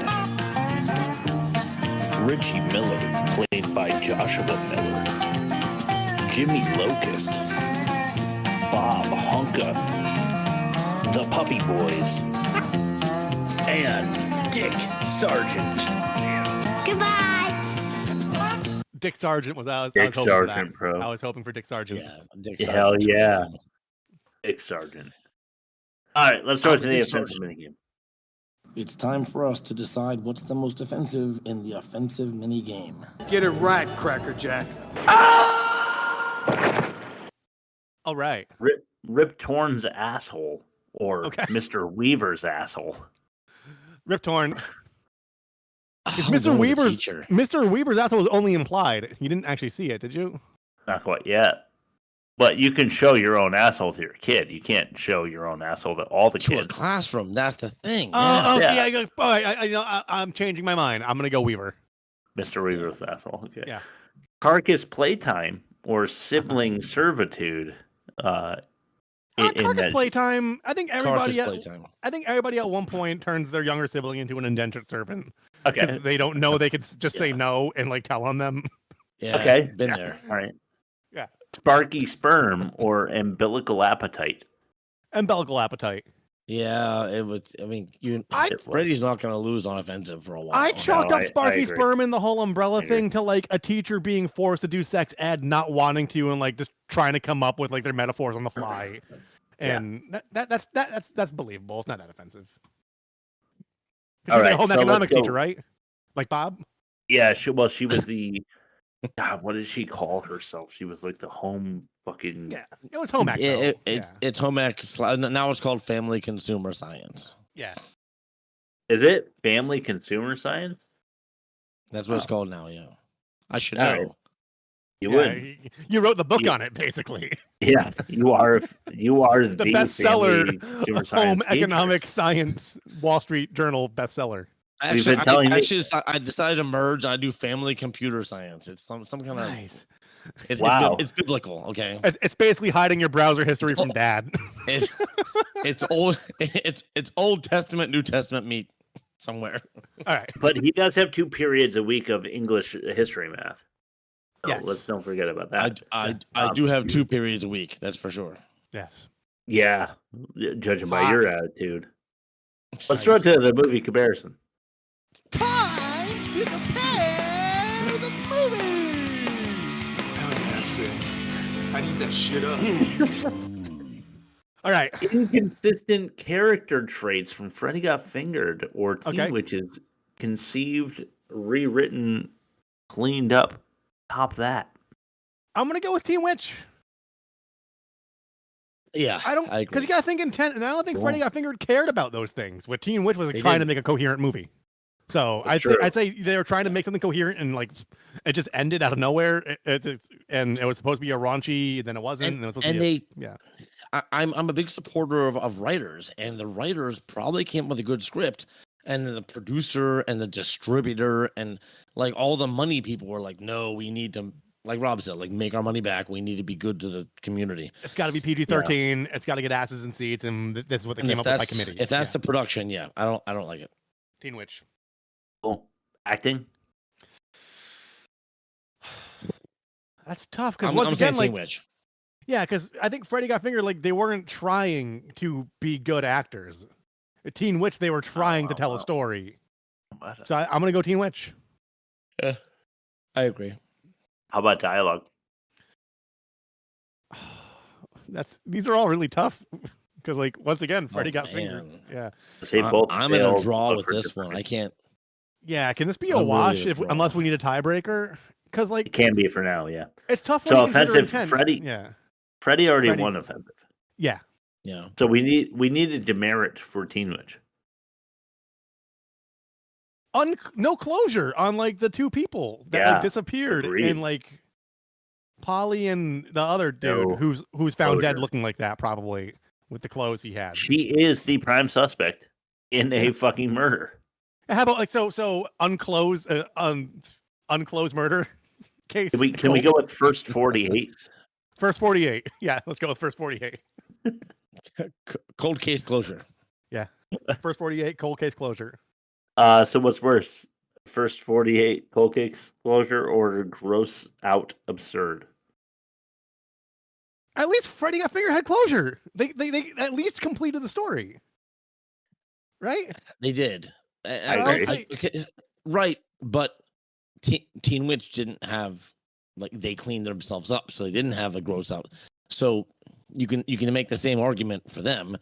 Richie Miller, played by Joshua Miller. Jimmy Locust. Bob Honka. The Puppy Boys. And Dick Sargent. Goodbye. Dick Sargent was I was Dick hoping Sargent, for that. bro. I was hoping for Dick Sargent. Yeah, Dick Hell Sargent. yeah. Dick Sargent. All right, let's start with the offensive minigame. It's time for us to decide what's the most offensive in the offensive minigame. Get it right, Cracker Jack. All right. Rip Torn's asshole, or Mr. Weaver's asshole. Rip Torn. Mr. Weaver's asshole was only implied. You didn't actually see it, did you? Not quite yet. But you can show your own asshole to your kid. You can't show your own asshole to all the To a kids. classroom. That's the thing. I'm changing my mind. I'm gonna go Weaver. Mr. Weaver's asshole. Okay. Yeah. Carcass playtime or sibling servitude. Carcass playtime. I think everybody. Carcass playtime. I think everybody at one point turns their younger sibling into an indentured servant. Okay. Because they don't know they could just say no and like tell on them. Yeah. Okay. Been there. All right. Yeah. Sparky sperm or umbilical appetite. Umbilical appetite. Yeah, it was. I mean, Brady's not going to lose on offensive for a while. I chalked up Sparky sperm and the whole umbrella thing to like a teacher being forced to do sex ed, not wanting to, and like just trying to come up with like their metaphors on the fly. And that's believable. It's not that offensive. She's like a home economics teacher, right? Like Bob? Yeah, she was the God, what did she call herself? She was like the home fucking it was home ec. It's home ec. Now it's called family consumer science. Yeah. Is it family consumer science? That's what it's called now, yeah. I should know. Right. You would. You wrote the book on it, basically. Yeah, you are the bestseller home teacher. economic science Wall Street Journal bestseller. Actually, I decided to merge. I do family computer science. It's some kind of It's biblical. Okay. It's basically hiding your browser history from dad. It's old. It's Old Testament, New Testament meet somewhere. All right. But he does have 2 periods a week of English history math. So Yes. let's don't forget about that. I do have 2 periods a week. That's for sure. Yes. Yeah, judging by your attitude. Let's throw it to the movie comparison. Time to compare the movie. Oh, that's it. I need that shit up. All right. Inconsistent character traits from Freddy Got Fingered or Teen Witches, conceived, rewritten, cleaned up. Top that. I'm gonna go with Teen Witch. Yeah, I don't because you gotta think intent, and I don't think Freddy Got Fingered cared about those things. What Teen Witch was like trying to make a coherent movie. So I'd say they were trying to make something coherent, and like it just ended out of nowhere. And it was supposed to be a raunchy, then it wasn't. And it was supposed to be I'm a big supporter of writers, and the writers probably came up with a good script, and then the producer and the distributor and like all the money people were like, no, we need to, like Rob said, like make our money back. We need to be good to the community. It's got to be PG-13. It's got to get asses in seats, and that's what they came up with by committee. If that's the production, I don't like it. Teen Witch. Cool. Acting. That's tough because I'm once again, saying Teen like, Witch. yeah, because I think Freddy Got Fingered, like they weren't trying to be good actors. Teen Witch, they were trying to tell a story. So I'm gonna go Teen Witch. Yeah, I agree. How about dialogue? These are all really tough because, like, once again, Freddy Got Fingered. Yeah, I'm gonna draw with this one. I can't. Yeah, can this be a wash unless we need a tiebreaker? Because like it can be for now. Yeah, it's tough. So offensive, Freddy. Yeah, Freddy already won offensive. Yeah. Yeah. So we need a demerit for Teen Witch. No closure on like the 2 people that like disappeared, and like Polly and the other dude who's found dead looking like that, probably with the clothes he had. She is the prime suspect in a fucking murder. How about like so unclosed murder case? Can we go with first 48? First 48. Yeah, let's go with first 48. Cold case closure. Yeah. First 48, cold case closure. So what's worse? First 48 cold case closure or gross out absurd? At least Freddy Got Fingered had closure. They at least completed the story. Right? They did. I agree. Right, but Teen Witch didn't have, like, they cleaned themselves up, so they didn't have a gross out. So you can make the same argument for them.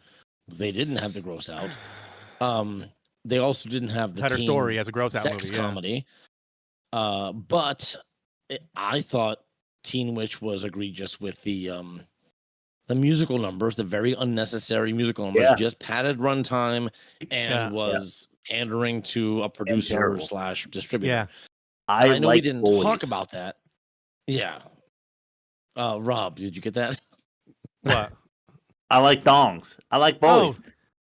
They didn't have the gross out. They also didn't have the better story as a gross out sex movie, comedy. But I thought Teen Witch was egregious with the musical numbers, the very unnecessary musical numbers, just padded runtime, and was pandering to a producer / distributor. Yeah, I know we didn't talk about that. Yeah. Rob, did you get that? What? I like dongs. I like boys.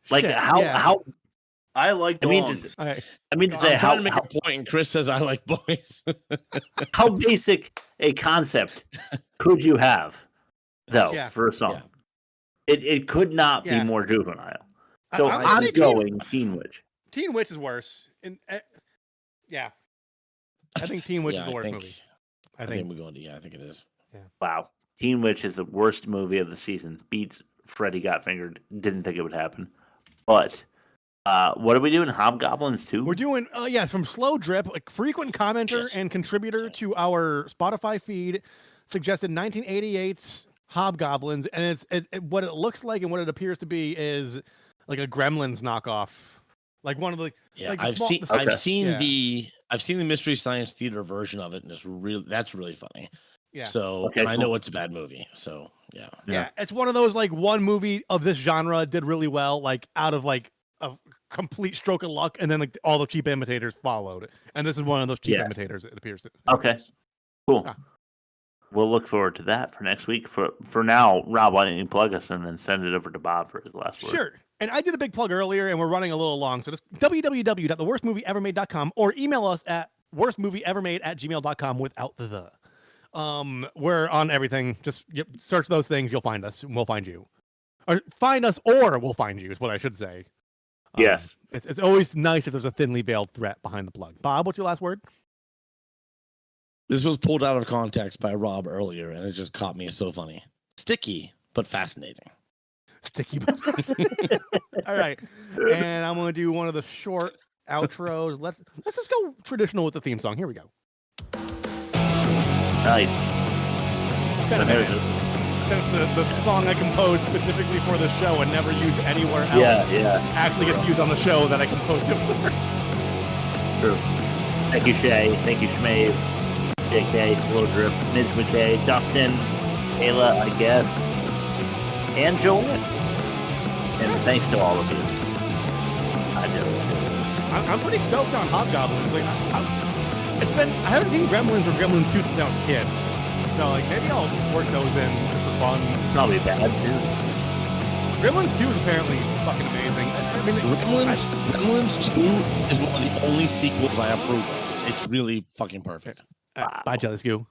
Like shit, how I like dongs. I mean to say I'm trying to make a point, and Chris says I like boys. How basic a concept could you have, though, for a song? It could not be more juvenile. So I'm going Teen Witch. Teen Witch is worse. And yeah, I think Teen Witch is the worst movie. I think we're going to. Yeah, I think it is. Yeah. Wow, Teen Witch is the worst movie of the season. Beats Freddy Got Fingered. Didn't think it would happen, but. What are we doing? Hobgoblins too? We're doing from Slow Drip, a frequent commenter and contributor to our Spotify feed, suggested 1988's Hobgoblins, and it's what it looks like and what it appears to be is like a Gremlins knockoff, like one of the. Yeah, like I've seen the Mystery Science Theater version of it, and that's really funny. Yeah. So I know it's a bad movie. So yeah, it's one of those like one movie of this genre did really well, like out of like a complete stroke of luck, and then like all the cheap imitators followed, and this is one of those cheap imitators. It appears. Okay, cool. We'll look forward to that for next week. For now, Rob, why don't you plug us and then send it over to Bob for his last word? Sure. And I did a big plug earlier, and we're running a little long, so just www.theworstmovieevermade.com or email us at worstmovieevermade@gmail.com without the. We're on everything. Just search those things. You'll find us, and we'll find you. Or find us, or we'll find you. Is what I should say. Yes. It's always nice if there's a thinly veiled threat behind the plug. Bob, what's your last word? This was pulled out of context by Rob earlier, and it just caught me so funny. Sticky, but fascinating. Sticky, but fascinating. All right, and I'm gonna do one of the short outros. Let's just go traditional with the theme song. Here we go. Nice. Since the song I composed specifically for the show and never used anywhere else, actually gets used on the show that I composed it for. True. Thank you, Shay. Thank you, Shmave. JK, Slow Drip, Midge McKay, Dustyn, Kayla, I guess, and Joanne. And thanks to all of you. I'm pretty stoked on Hobgoblins. Like, I haven't seen Gremlins or Gremlins 2 since I was a kid. So like maybe I'll work those in just for fun. Probably bad too. Gremlins 2 is apparently fucking amazing. I mean, Gremlins 2 is one of the only sequels I approve of. It's really fucking perfect. Bye, Jelly Scoo.